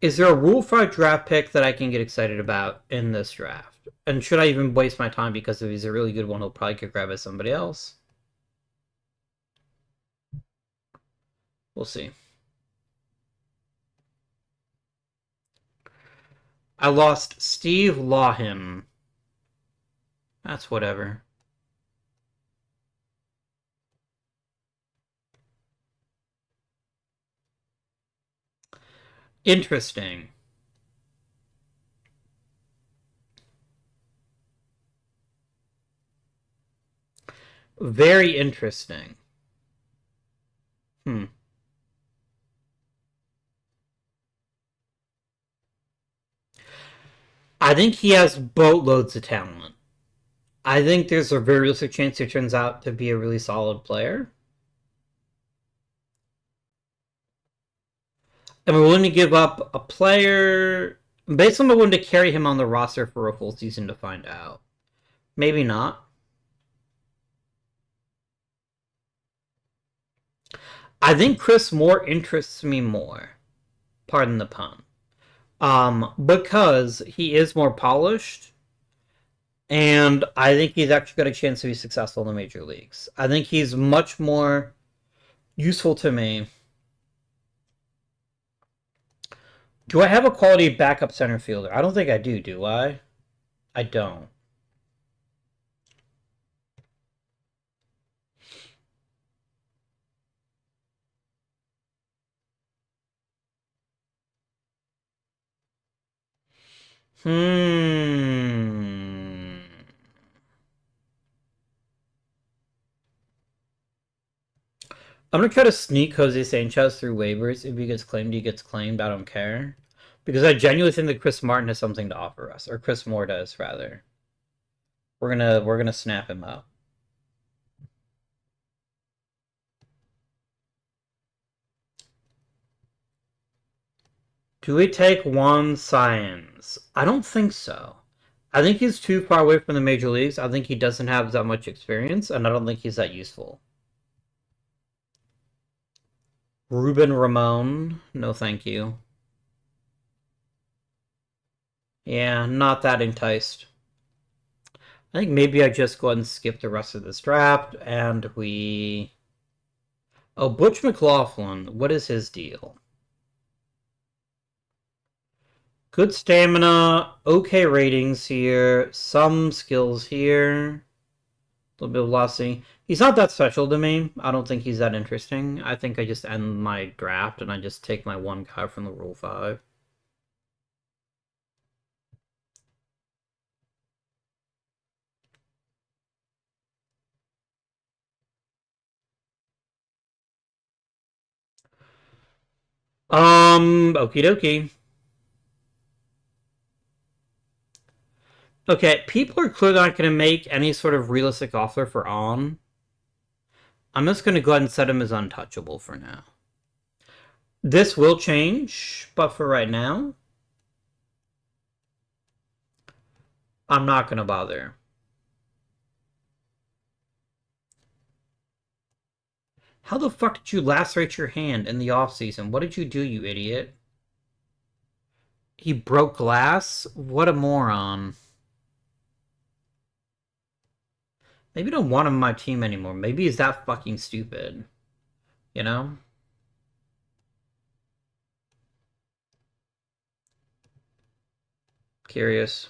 Is there a Rule 5 draft pick that I can get excited about in this draft? And should I even waste my time because if he's a really good one, he'll probably get grabbed by somebody else? We'll see. I lost Steve Lawham. That's whatever. Interesting. Very interesting. Hmm. I think he has boatloads of talent. I think there's a very realistic chance he turns out to be a really solid player. And we're willing to give up a player based on the willing to carry him on the roster for a full season to find out. Maybe not. I think Chris Moore interests me more. Pardon the pun. Because he is more polished, and I think he's actually got a chance to be successful in the major leagues. I think he's much more useful to me. Do I have a quality backup center fielder? I don't think I do I? I don't. Hmm. I'm gonna try to sneak Jose Sanchez through waivers. If he gets claimed, he gets claimed. I don't care. Because I genuinely think that Chris Martin has something to offer us. Or Chris Moore does, rather. We're gonna snap him up. Do we take Juan Science? I don't think so. I think he's too far away from the major leagues. I think he doesn't have that much experience, and I don't think he's that useful. Ruben Ramon, no thank you. Yeah, not that enticed. I think maybe I just go ahead and skip the rest of this draft, and we... Oh, Butch McLaughlin, what is his deal? Good stamina, okay ratings here, some skills here, a little bit of velocity. He's not that special to me. I don't think he's that interesting. I think I just end my draft and I just take my one guy from the Rule 5. Okie dokie. Okay, people are clearly not going to make any sort of realistic offer for On. I'm just going to go ahead and set him as untouchable for now. This will change, but for right now, I'm not going to bother. How the fuck did you lacerate your hand in the off-season? What did you do, you idiot? He broke glass? What a moron. Maybe I don't want him on my team anymore. Maybe he's that fucking stupid. You know? Curious.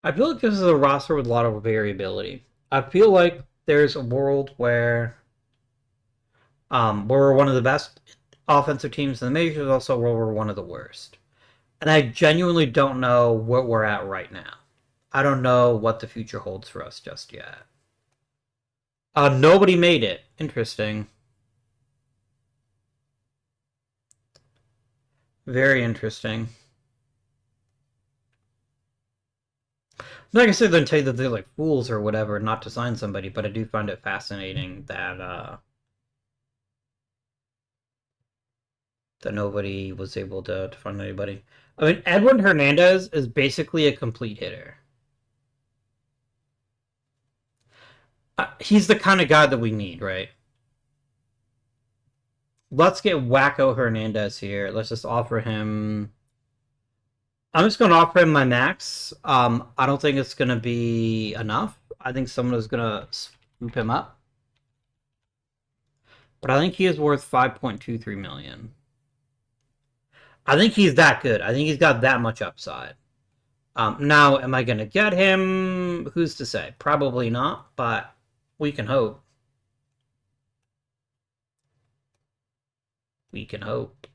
I feel like this is a roster with a lot of variability. I feel like there's a world where we're one of the best offensive teams in the majors, there's also a world where we're one of the worst. And I genuinely don't know what we're at right now. I don't know what the future holds for us just yet. Nobody made it. Interesting. Very interesting. Like I said, they'll tell you that they're like fools or whatever not to sign somebody, but I do find it fascinating that that nobody was able to find anybody. I mean, Edwin Hernandez is basically a complete hitter. He's the kind of guy that we need, right? Let's get Wacko Hernandez here. Let's just offer him. I'm just going to offer him my max. I don't think it's going to be enough. I think someone is going to swoop him up. But I think he is worth 5.23 million. I think he's that good. I think he's got that much upside. Now, am I going to get him? Who's to say? Probably not, but we can hope. We can hope.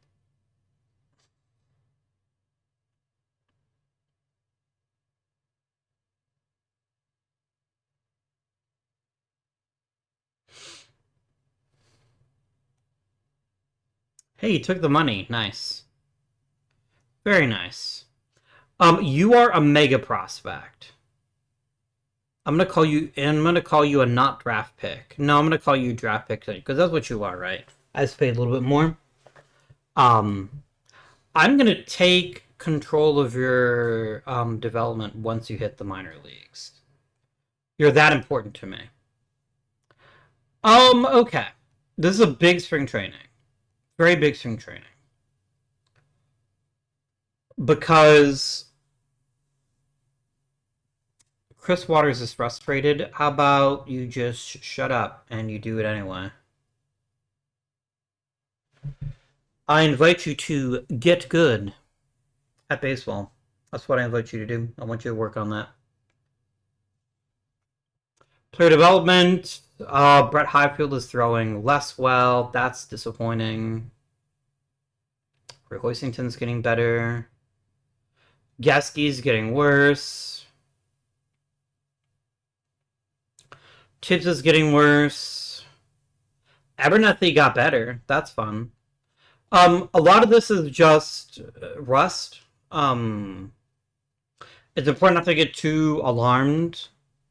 Hey, you took the money. Nice. Very nice. You are a mega prospect. I'm gonna call you, and I'm gonna call you a not draft pick. No, I'm gonna call you draft pick because that's what you are, right? I just paid a little bit more. Um, I'm gonna take control of your development once you hit the minor leagues. You're that important to me. Okay. This is a big spring training. Very big spring training. Because Chris Waters is frustrated. How about you just shut up and you do it anyway? I invite you to get good at baseball. That's what I invite you to do. I want you to work on that. Player development. Brett Highfield is throwing less well. That's disappointing. Rick Hoisington's getting better. Gasky's getting worse. Tibbs is getting worse. Abernathy got better. That's fun. A lot of this is just rust. It's important not to get too alarmed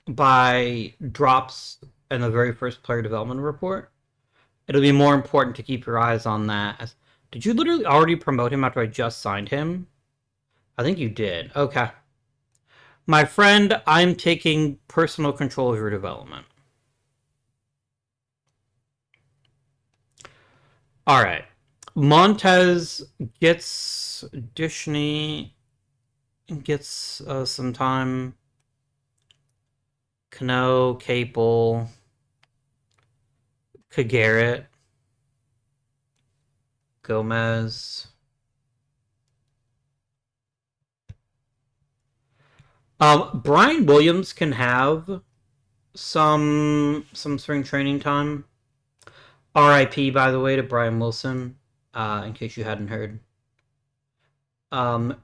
by drops in the very first player development report. It'll be more important to keep your eyes on that. Did you literally already promote him after I just signed him? I think you did. Okay. My friend, I'm taking personal control of your development. All right. Montez gets Dishney, gets some time. Cano, Capel, Kagaret, Gomez. Brian Williams can have some spring training time. R.I.P. by the way to Brian Wilson, in case you hadn't heard.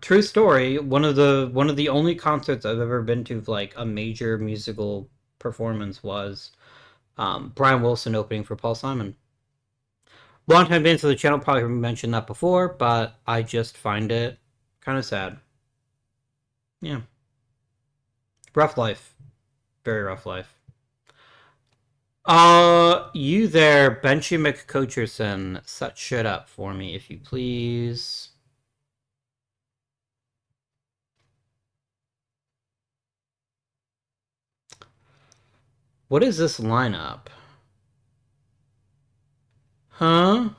True story. One of the only concerts I've ever been to, like a major musical performance, was Brian Wilson opening for Paul Simon. Longtime fans of the channel probably mentioned that before, but I just find it kind of sad. Yeah, rough life, very rough life. You there, Benchy McCocherson, set shit up for me, if you please. What is this lineup? Huh?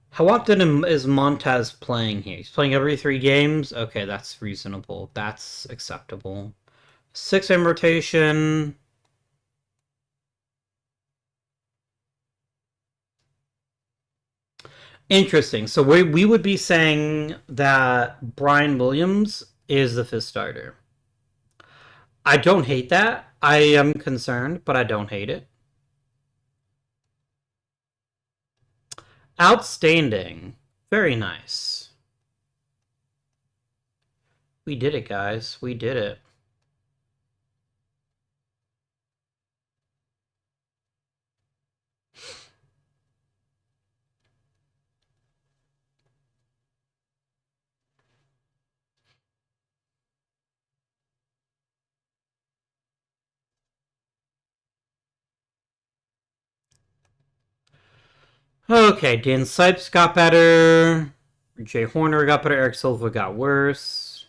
How often is Montez playing here? He's playing every 3 games? Okay, that's reasonable. That's acceptable. 6-game rotation. Interesting. So we would be saying that Brian Williams is the 5th starter. I don't hate that. I am concerned, but I don't hate it. Outstanding. Very nice. We did it, guys. We did it. Okay, Dan Sipes got better. Jay Horner got better. Eric Silva got worse.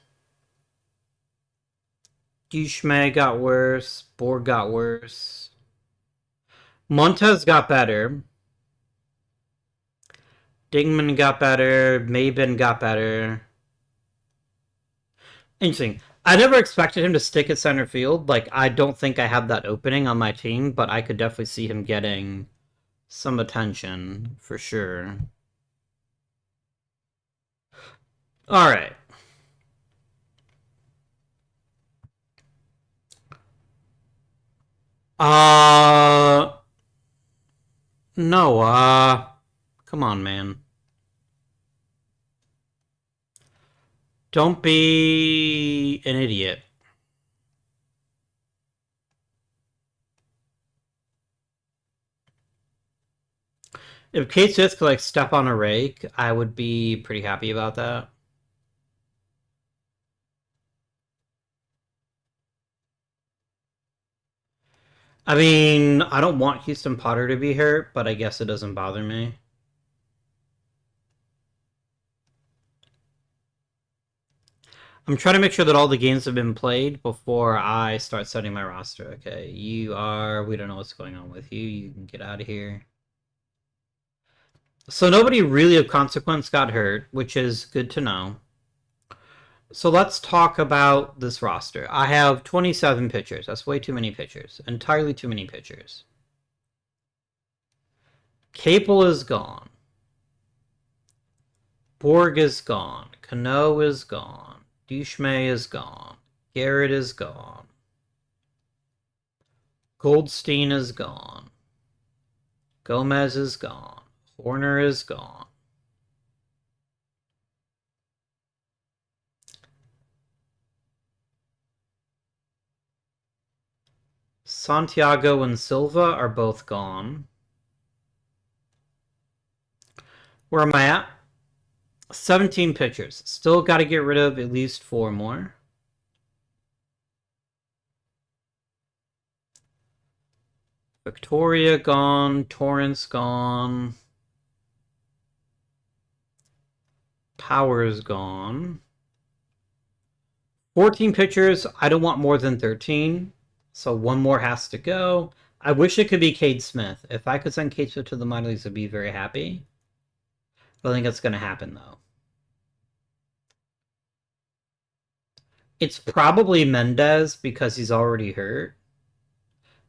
Dushme got worse. Borg got worse. Montez got better. Dingman got better. Maben got better. Interesting. I never expected him to stick at center field. Like, I don't think I have that opening on my team, but I could definitely see him getting some attention for sure. All right. Uh, no, come on, man. Don't be an idiot. If Kate Smith could, like, step on a rake, I would be pretty happy about that. I mean, I don't want Houston Potter to be hurt, but I guess it doesn't bother me. I'm trying to make sure that all the games have been played before I start setting my roster. Okay, you are... We don't know what's going on with you. You can get out of here. So nobody really of consequence got hurt, which is good to know. So let's talk about this roster. I have 27 pitchers. That's way too many pitchers. Entirely too many pitchers. Capel is gone. Borg is gone. Cano is gone. Dushme is gone. Garrett is gone. Goldstein is gone. Gomez is gone. Horner is gone. Santiago and Silva are both gone. Where am I at? 17 pitchers. Still got to get rid of at least 4 more. Victoria gone. Torrance gone. Powers gone. 14 pitchers. I don't want more than 13. So 1 more has to go. I wish it could be Cade Smith. If I could send Cade Smith to the minor leagues, I'd be very happy. I don't think that's going to happen, though. It's probably Mendez because he's already hurt.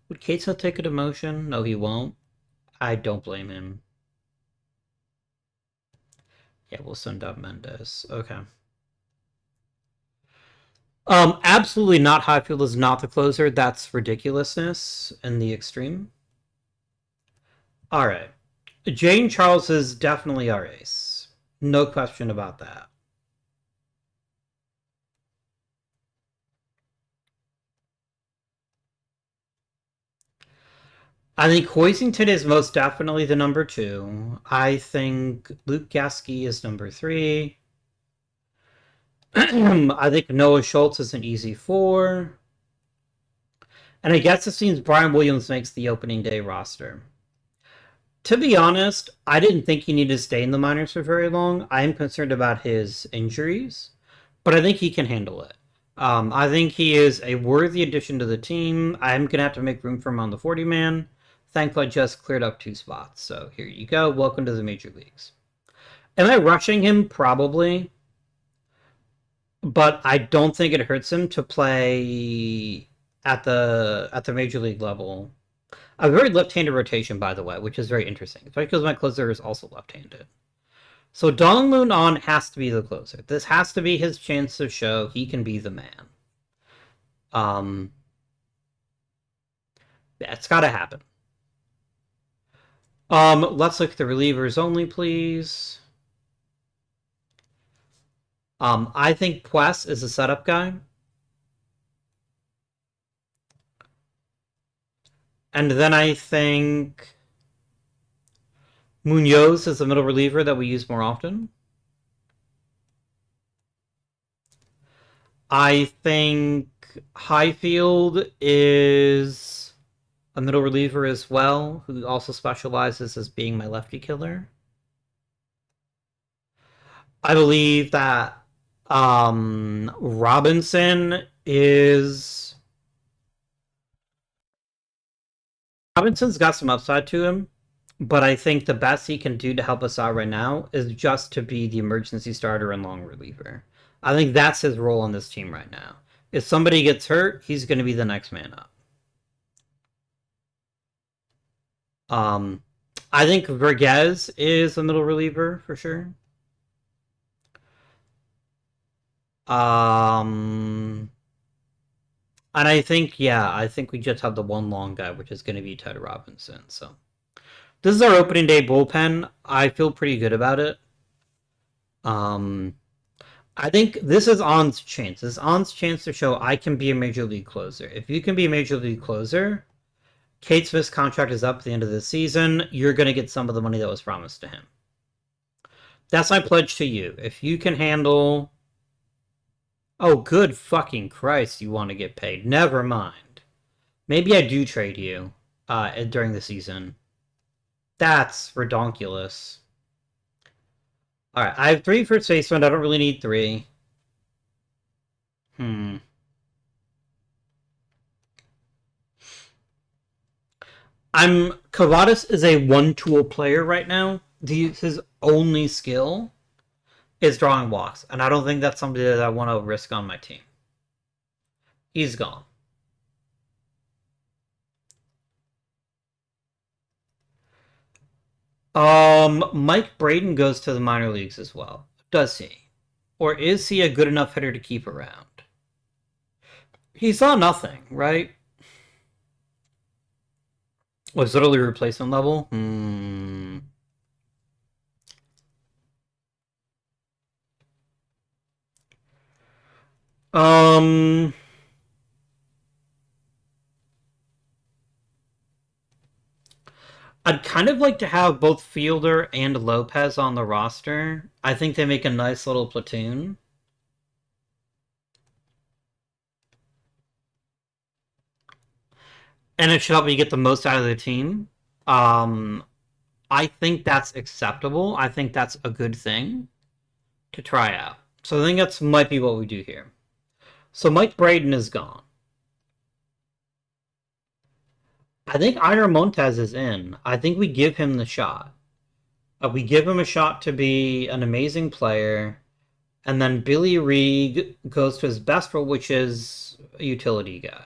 Would Cade Smith take a demotion? No, he won't. I don't blame him. Yeah, we'll send up Mendez. Okay. Absolutely not. Highfield is not the closer. That's ridiculousness in the extreme. All right. Jane Charles is definitely our ace. No question about that. I think Hoisington is most definitely the number 2. I think Luke Gasky is number 3. I think Noah Schultz is an easy 4. And I guess it seems Brian Williams makes the opening day roster. To be honest, I didn't think he needed to stay in the minors for very long. I am concerned about his injuries, but I think he can handle it. I think he is a worthy addition to the team. I'm going to have to make room for him on the 40-man. Thankfully, I just cleared up 2 spots. So here you go. Welcome to the major leagues. Am I rushing him? Probably. But I don't think it hurts him to play at the major league level. A very left-handed rotation, by the way, which is very interesting, especially because my closer is also left-handed. So Dong Moon On has to be the closer. This has to be his chance to show he can be the man. Yeah, it's got to happen. Let's look at the relievers only, please. I think Pues is a setup guy. And then I think Munoz is the middle reliever that we use more often. I think Highfield is a middle reliever as well, who also specializes as being my lefty killer. I believe that Robinson's got some upside to him, but I think the best he can do to help us out right now is just to be the emergency starter and long reliever. I think that's his role on this team right now. If somebody gets hurt, he's going to be the next man up. Um, I think Vergez is a middle reliever for sure. Um, and I think we just have the one long guy, which is going to be Ted Robinson. So this is our opening day bullpen. I feel pretty good about it. Um, I think this is On's chance. This is On's chance to show I can be a major league closer. If you can be a major league closer, Kate Smith's contract is up at the end of the season. You're going to get some of the money that was promised to him. That's my pledge to you. If you can handle... Oh, good fucking Christ, you want to get paid. Never mind. Maybe I do trade you during the season. That's redonkulous. Alright, I have 3 first basemen. I don't really need 3. Cavadas is a one-tool player right now. His only skill is drawing walks, and I don't think that's somebody that I want to risk on my team. He's gone. Mike Braden goes to the minor leagues as well. Does he? Or is he a good enough hitter to keep around? He saw nothing, right? Was literally replacement level? I'd kind of like to have both Fielder and Lopez on the roster. I think they make a nice little platoon. And it should help me get the most out of the team. I think that's acceptable. I think that's a good thing to try out. So I think that's might be what we do here. So Mike Braden is gone. I think Ira Montez is in. I think we give him the shot. We give him a shot to be an amazing player, and then Billy Reed goes to his best role, which is a utility guy.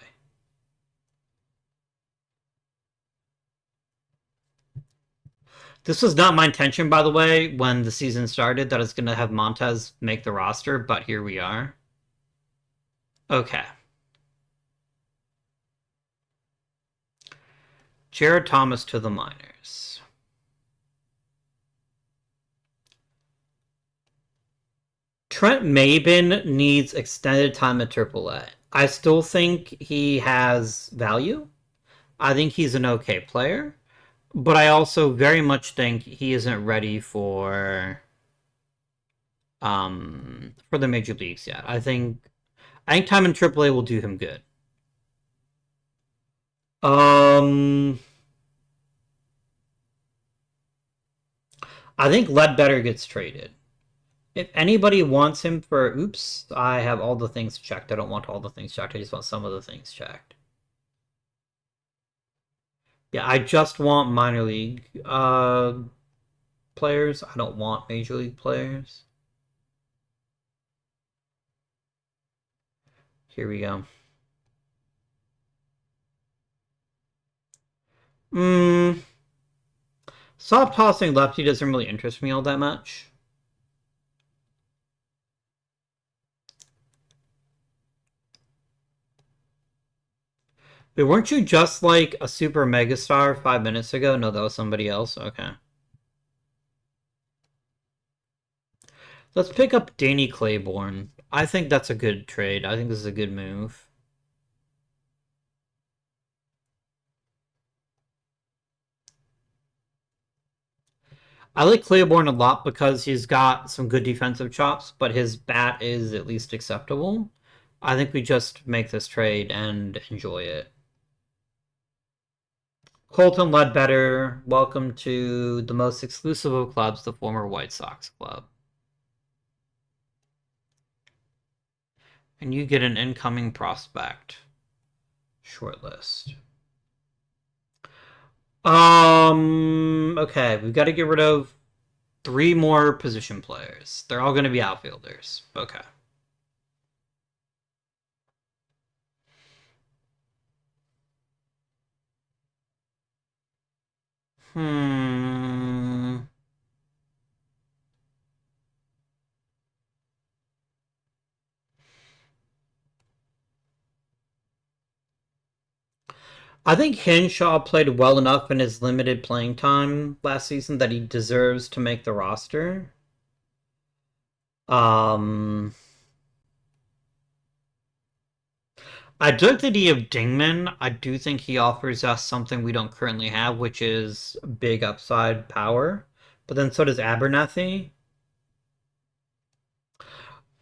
This was not my intention, by the way, when the season started, that it's going to have Montez make the roster, but here we are. Okay. Jared Thomas to the minors. Trent Maben needs extended time at AAA. I still think he has value. I think he's an okay player. But I also very much think he isn't ready for the major leagues yet. I think time in AAA will do him good. I think Ledbetter gets traded. If anybody wants him for... Oops, I have all the things checked. I don't want all the things checked. I just want some of the things checked. Yeah, I just want minor league players. I don't want major league players. Here we go. Soft tossing lefty doesn't really interest me all that much. Wait, weren't you just like a super megastar 5 minutes ago? No, that was somebody else? Okay. Let's pick up Danny Claiborne. I think that's a good trade. I think this is a good move. I like Claiborne a lot because he's got some good defensive chops, but his bat is at least acceptable. I think we just make this trade and enjoy it. Colton Ledbetter, welcome to the most exclusive of clubs, the former White Sox club. And you get an incoming prospect shortlist. Okay, we've got to get rid of 3 more position players. They're all going to be outfielders. Okay. Hmm. I think Henshaw played well enough in his limited playing time last season that he deserves to make the roster. Um, I do like the idea of Dingman. I do think he offers us something we don't currently have, which is big upside power. But then so does Abernathy.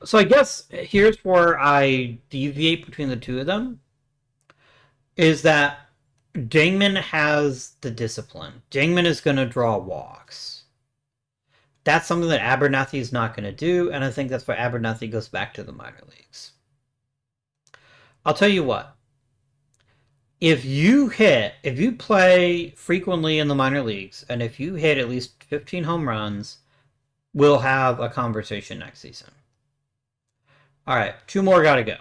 So I guess here's where I deviate between the two of them is that Dingman has the discipline. Dingman is going to draw walks. That's something that Abernathy is not going to do, and I think that's why Abernathy goes back to the minor leagues. I'll tell you what. If you play frequently in the minor leagues, and if you hit at least 15 home runs, we'll have a conversation next season. All right, 2 more got to go.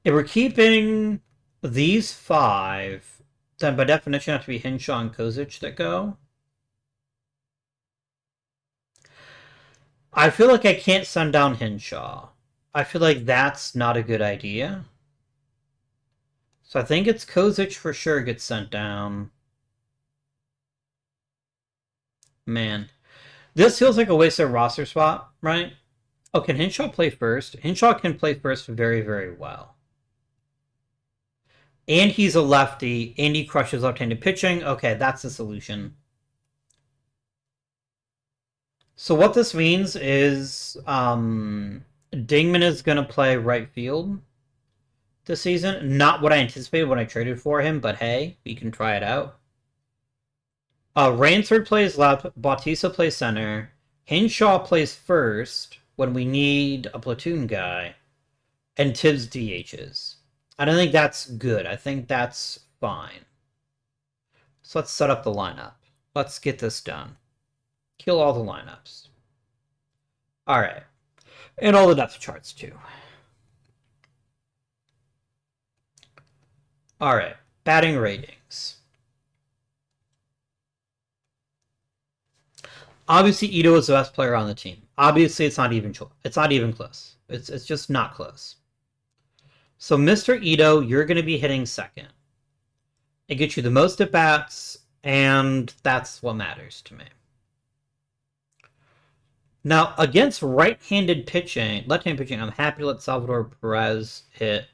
If we're keeping these 5, then by definition have to be Hinshaw and Kozic that go. I feel like I can't send down Hinshaw. I feel like that's not a good idea. So I think it's Kozic for sure gets sent down. Man. This feels like a wasted roster spot, right? Oh, can Hinshaw play first? Hinshaw can play first very, very well. And he's a lefty, and he crushes left-handed pitching. Okay, that's the solution. So what this means is Dingman is going to play right field this season. Not what I anticipated when I traded for him, but hey, we can try it out. Rainsford plays left, Bautista plays center, Hinshaw plays first when we need a platoon guy, and Tibbs DHs. I don't think that's good. I think that's fine. So let's set up the lineup. Let's get this done. Kill all the lineups. Alright. And all the depth charts too. Alright. Batting ratings. Obviously, Ito is the best player on the team. Obviously, it's not even close. It's just not close. So, Mr. Ito, you're going to be hitting second. It gets you the most at bats, and that's what matters to me. Now, against left-handed pitching, I'm happy to let Salvador Perez hit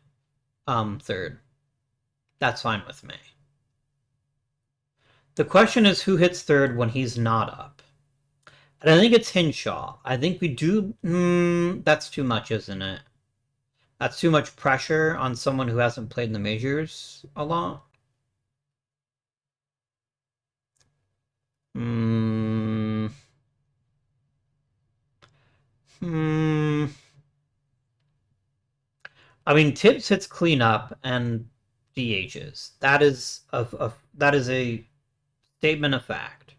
third. That's fine with me. The question is who hits third when he's not up. And I think it's Hinshaw. I think we do... that's too much, isn't it? That's too much pressure on someone who hasn't played in the majors a lot. I mean, Tibbs hits cleanup and DHs. That is a statement of fact.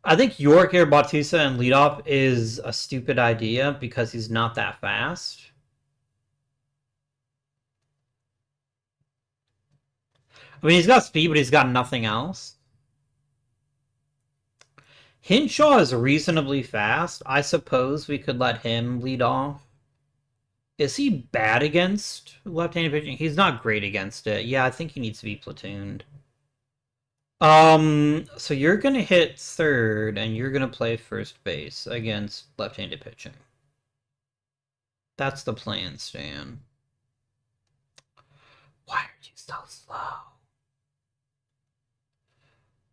I think York or Bautista and leadoff is a stupid idea because he's not that fast. I mean, he's got speed, but he's got nothing else. Hinshaw is reasonably fast. I suppose we could let him lead off. Is he bad against left-handed pitching? He's not great against it. Yeah, I think he needs to be platooned. So you're gonna hit third, and you're gonna play first base against left-handed pitching. That's the plan, Stan. Why are you so slow?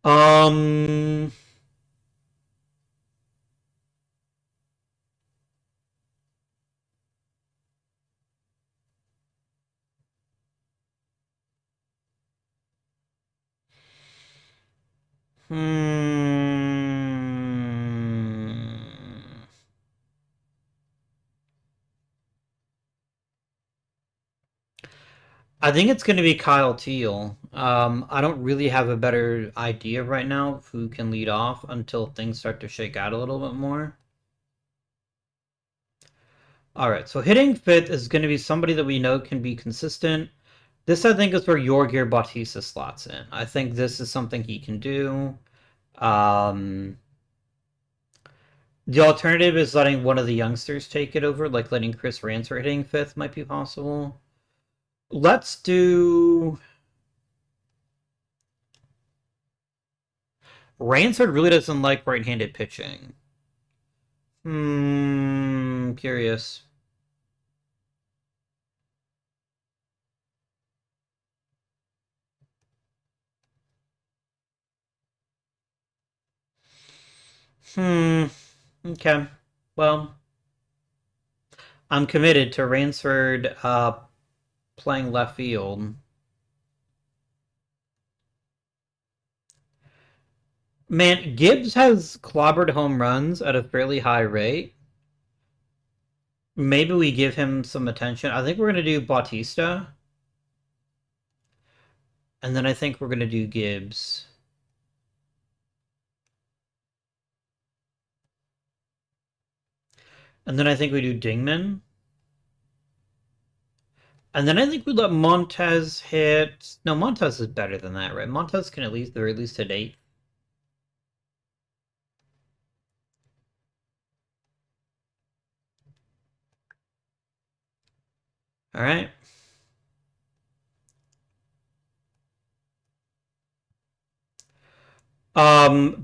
Um. Hmm. I think it's going to be Kyle Teal. I don't really have a better idea right now of who can lead off until things start to shake out a little bit more. All right, so hitting fifth is going to be somebody that we know can be consistent. This, I think, is where Yorgir Bautista slots in. I think this is something he can do. Um, the alternative is letting one of the youngsters take it over, like letting Chris Ransford hitting fifth might be possible. Let's do... Ransford really doesn't like right-handed pitching. Curious. Hmm. Okay. Well, I'm committed to Ransford playing left field. Man, Gibbs has clobbered home runs at a fairly high rate. Maybe we give him some attention. I think we're going to do Bautista. And then I think we're going to do Gibbs. And then I think we do Dingman. And then I think we let Montez hit... No, Montez is better than that, right? Montez can at least hit 8. All right.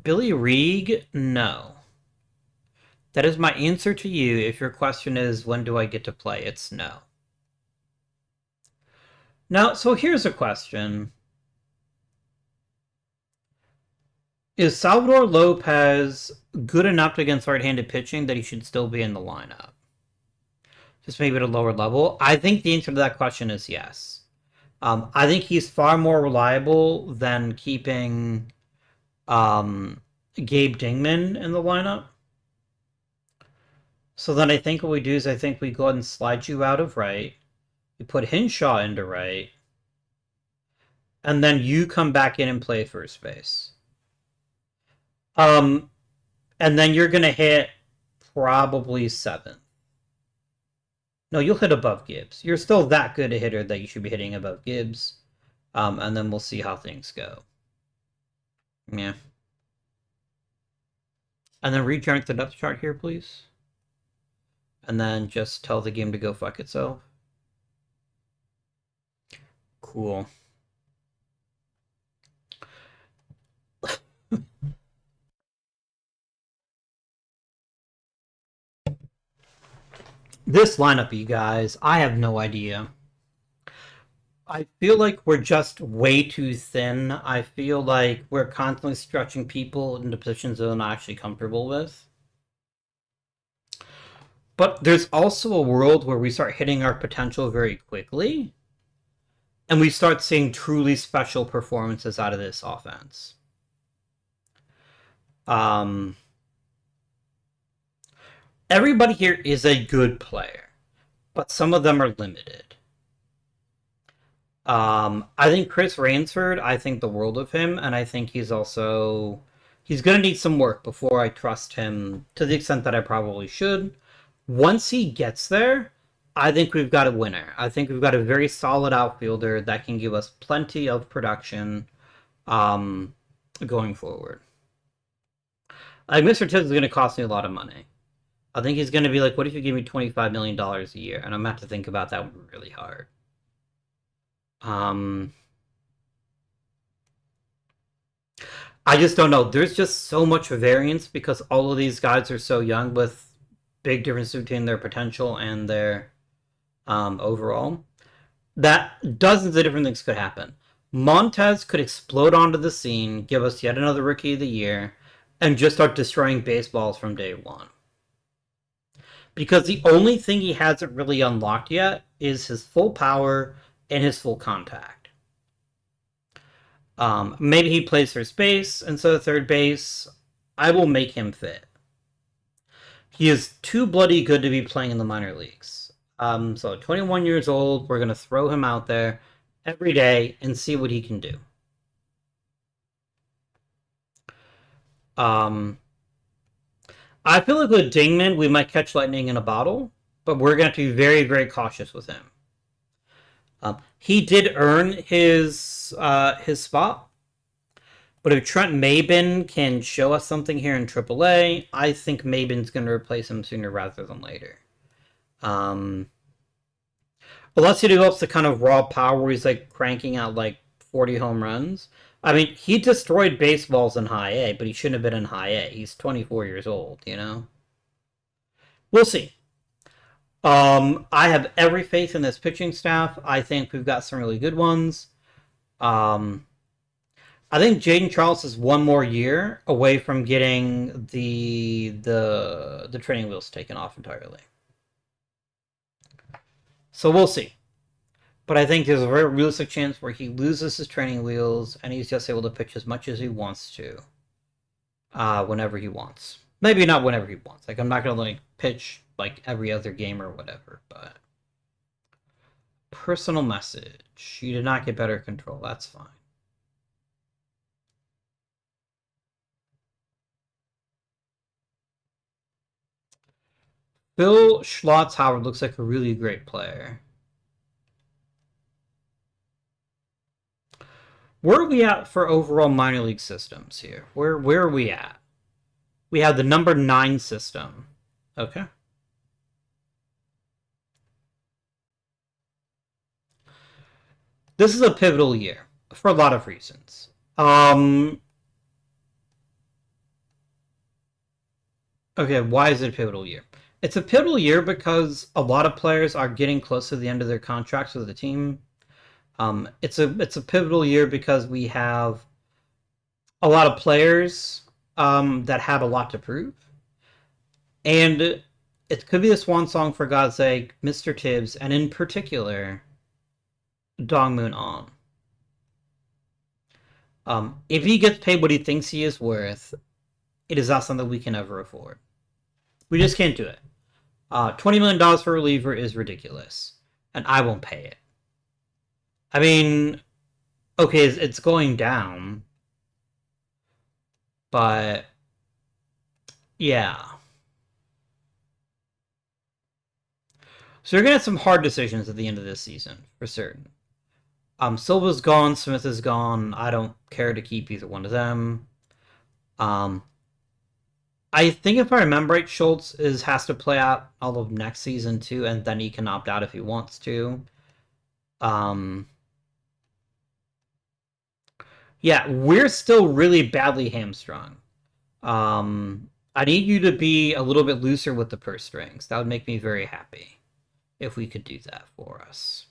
Billy Reeg? No. That is my answer to you. If your question is, when do I get to play? It's no. Now, so here's a question. Is Salvador Lopez good enough against right-handed pitching that he should still be in the lineup? Just maybe at a lower level? I think the answer to that question is yes. I think he's far more reliable than keeping Gabe Dingman in the lineup. So then I think what we do is I think we go ahead and slide you out of right. We put Hinshaw into right. And then you come back in and play first base. And then you're going to hit probably 7. No, you'll hit above Gibbs. You're still that good a hitter that you should be hitting above Gibbs. And then we'll see how things go. Yeah. And then regenerate the depth chart here, please. And then just tell the game to go fuck itself. Cool. This lineup, you guys, I have no idea. I feel like we're just way too thin. I feel like we're constantly stretching people into positions that they're not actually comfortable with. But there's also a world where we start hitting our potential very quickly, and we start seeing truly special performances out of this offense. Everybody here is a good player, but some of them are limited. I think Chris Ransford, I think the world of him, and I think he's going to need some work before I trust him to the extent that I probably should. Once he gets there, I think we've got a winner. I think we've got a very solid outfielder that can give us plenty of production going forward. Mr. Tibbs is going to cost me a lot of money. I think he's going to be like, what if you give me $25 million a year? And I'm going to have to think about that really hard. I just don't know. There's just so much variance because all of these guys are so young with big difference between their potential and their overall. That dozens of different things could happen. Montez could explode onto the scene, give us yet another Rookie of the Year, and just start destroying baseballs from day one. Because the only thing he hasn't really unlocked yet is his full power and his full contact. Maybe he plays first base instead of third base. I will make him fit. He is too bloody good to be playing in the minor leagues. So 21 years old, we're going to throw him out there every day and see what he can do. I feel like with Dingman, we might catch lightning in a bottle, but we're going to have to be very, very cautious with him. He did earn his spot, but if Trent Maben can show us something here in AAA, I think Maben's going to replace him sooner rather than later. Unless he develops the kind of raw power where he's like cranking out like 40 home runs. I mean, he destroyed baseballs in high A, but he shouldn't have been in high A. He's 24 years old, you know? We'll see. I have every faith in this pitching staff. I think we've got some really good ones. I think Jaden Charles is one more year away from getting the training wheels taken off entirely. So we'll see. But I think there's a very realistic chance where he loses his training wheels and he's just able to pitch as much as he wants to. Whenever he wants. Maybe not whenever he wants. Like, I'm not going to like pitch like every other game or whatever, but... Personal message. You did not get better control. That's fine. Phil Schlotz-Howard looks like a really great player. Where are we at for overall minor league systems here? Where are we at? We have the number 9 system. Okay. This is a pivotal year for a lot of reasons. Okay, why is it a pivotal year? It's a pivotal year because a lot of players are getting close to the end of their contracts with the team. It's a pivotal year because we have a lot of players that have a lot to prove, and it could be a swan song for God's sake, Mr. Tibbs, and in particular, Dong Moon On. If he gets paid what he thinks he is worth, it is not something we can ever afford. We just can't do it. $20 million for a reliever is ridiculous, and I won't pay it. I mean, okay, it's going down, but yeah. So you're gonna have some hard decisions at the end of this season, for certain. Silva's gone, Smith is gone. I don't care to keep either one of them. I think if I remember right, Schultz has to play out all of next season too, and then he can opt out if he wants to. Yeah, we're still really badly hamstrung. I need you to be a little bit looser with the purse strings. That would make me very happy if we could do that for us.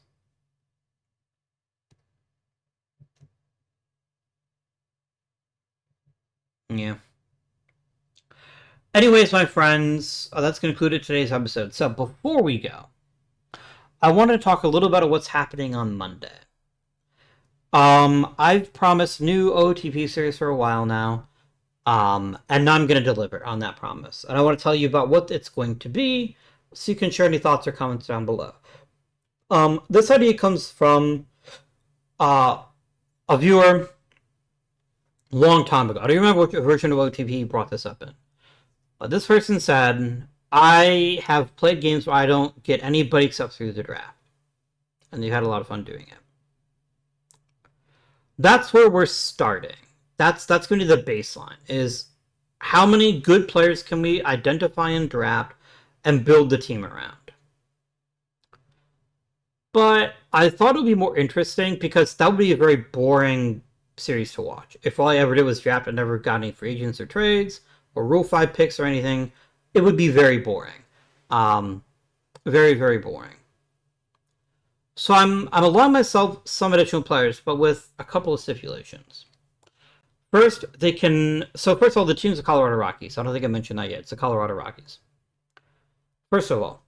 Yeah. Anyways, my friends, that's going to conclude today's episode. So before we go, I want to talk a little about what's happening on Monday. I've promised new OOTP series for a while now, and now I'm going to deliver on that promise. And I want to tell you about what it's going to be, so you can share any thoughts or comments down below. This idea comes from a viewer a long time ago. I don't remember which version of OOTP brought this up in. This person said, I have played games where I don't get anybody except through the draft. And they've had a lot of fun doing it. That's where we're starting. That's going to be the baseline, is how many good players can we identify and draft and build the team around. But I thought it would be more interesting because that would be a very boring series to watch. If all I ever did was draft and never got any free agents or trades or Rule 5 picks or anything, it would be very boring. Very, very boring. So I'm allowing myself some additional players, but with a couple of stipulations. First, they can. So first of all, the team's the Colorado Rockies. I don't think I mentioned that yet. It's the Colorado Rockies. First of all,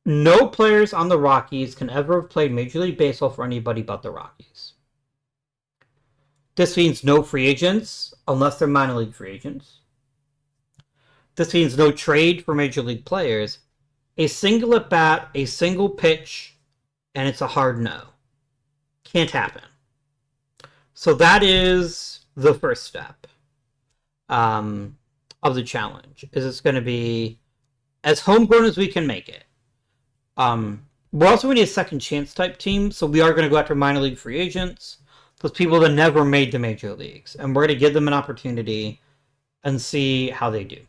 no players on the Rockies can ever have played Major League Baseball for anybody but the Rockies. This means no free agents unless they're minor league free agents. This means no trade for Major League players. A single at bat, a single pitch, and it's a hard no. Can't happen. So that is the first step of the challenge. Is it's going to be as homegrown as we can make it. We're also going to need a second chance type team, so we are going to go after minor league free agents, those people that never made the major leagues, and we're going to give them an opportunity and see how they do.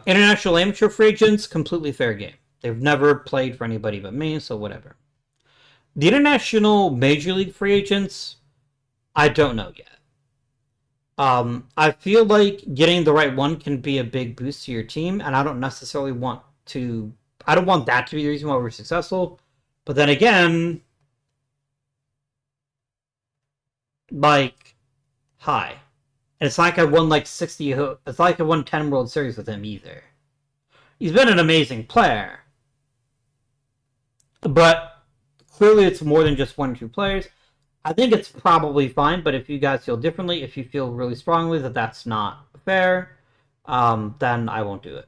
International amateur free agents, completely fair game. They've never played for anybody but me, so whatever. The international major league free agents, I don't know yet. I feel like getting the right one can be a big boost to your team, and I don't necessarily want to. I don't want that to be the reason why we're successful. But then again, like, hi. And it's like I won like 60. It's like I won 10 World Series with him either. He's been an amazing player. But clearly it's more than just one or two players. I think it's probably fine, but if you guys feel differently, if you feel really strongly that that's not fair, then I won't do it.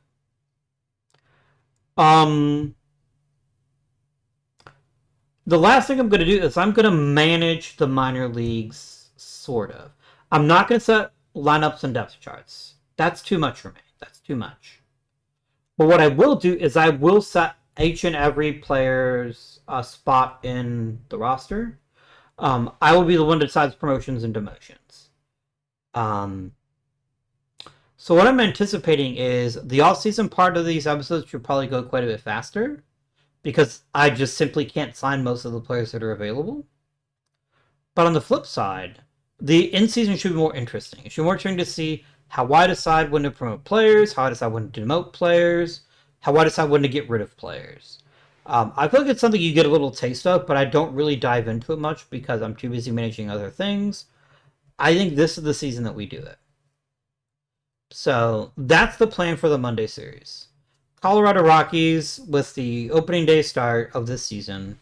The last thing I'm going to do is I'm going to manage the minor leagues, sort of. I'm not going to set lineups and depth charts. That's too much for me. That's too much. But what I will do is I will set each and every player's spot in the roster. I will be the one that decides promotions and demotions. So what I'm anticipating is the off-season part of these episodes should probably go quite a bit faster, because I just simply can't sign most of the players that are available. But on the flip side, the in-season should be more interesting. It should be more interesting to see how I decide when to promote players, how I decide when to demote players, how I decide when to get rid of players. I feel like it's something you get a little taste of, but I don't really dive into it much because I'm too busy managing other things. I think this is the season that we do it. So that's the plan for the Monday series. Colorado Rockies with the opening day start of this season.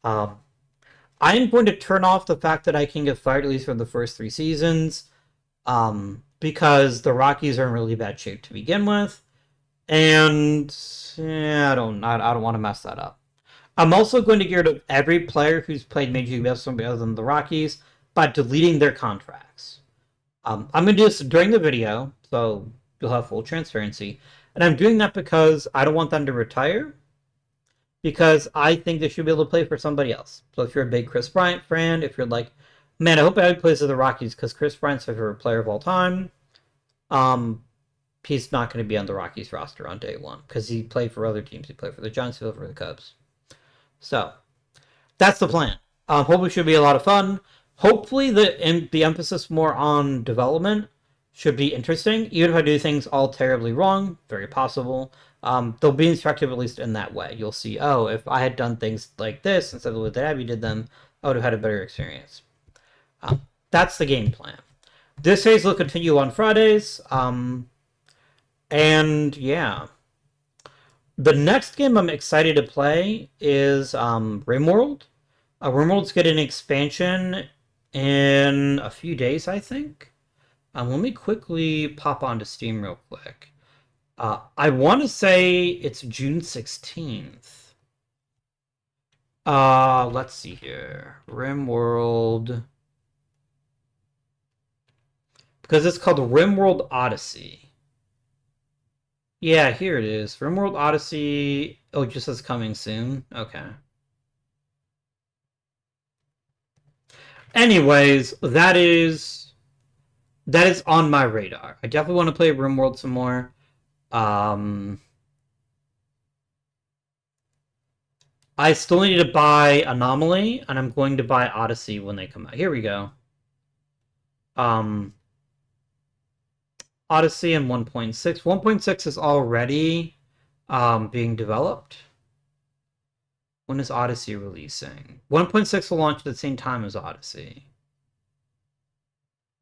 I am going to turn off the fact that I can get fired at least for the first 3 seasons, because the Rockies are in really bad shape to begin with, and I don't want to mess that up. I'm also going to get rid of every player who's played Major League Baseball other than the Rockies by deleting their contracts. I'm going to do this during the video, so you'll have full transparency. And I'm doing that because I don't want them to retire, because I think they should be able to play for somebody else. So if you're a big Chris Bryant fan, if you're like, man, I hope I plays for the Rockies because Chris Bryant's my favorite player of all time, he's not going to be on the Rockies roster on day one because he played for other teams. He played for the Giants, he played for the Cubs. So that's the plan. Hopefully it should be a lot of fun. Hopefully the emphasis more on development should be interesting. Even if I do things all terribly wrong, very possible, they'll be instructive at least in that way. You'll see, oh, if I had done things like this instead of the way that Abby did them, I would have had a better experience. That's the game plan. This series will continue on Fridays. And yeah. The next game I'm excited to play is RimWorld. RimWorld's getting an expansion in a few days, I think. Let me quickly pop onto Steam real quick. I want to say it's June 16th. Let's see here. RimWorld. Because it's called RimWorld Odyssey. Yeah, here it is. RimWorld Odyssey. Oh, it just says coming soon. Okay. Anyways, that is on my radar. I definitely want to play RimWorld some more. I still need to buy Anomaly, and I'm going to buy Odyssey when they come out. Here we go. Odyssey and 1.6. 1.6 is already being developed. When is Odyssey releasing? 1.6 will launch at the same time as Odyssey.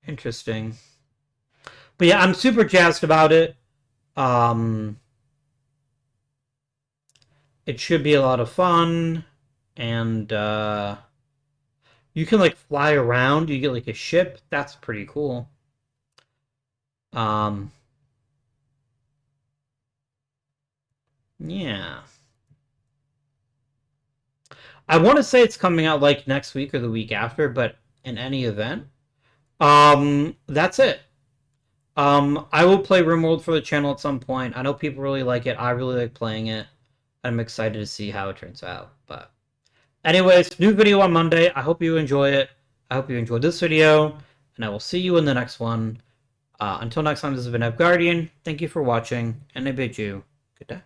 Interesting. But yeah, I'm super jazzed about it. It should be a lot of fun. And you can like fly around. You get like a ship. That's pretty cool. Um, yeah. I want to say it's coming out like next week or the week after, but in any event, that's it. I will play RimWorld for the channel at some point. I know people really like it. I really like playing it. I'm excited to see how it turns out. But anyways, new video on Monday. I hope you enjoy it. I hope you enjoyed this video, and I will see you in the next one. Until next time, this has been Guardian. Thank you for watching, and I bid you good day.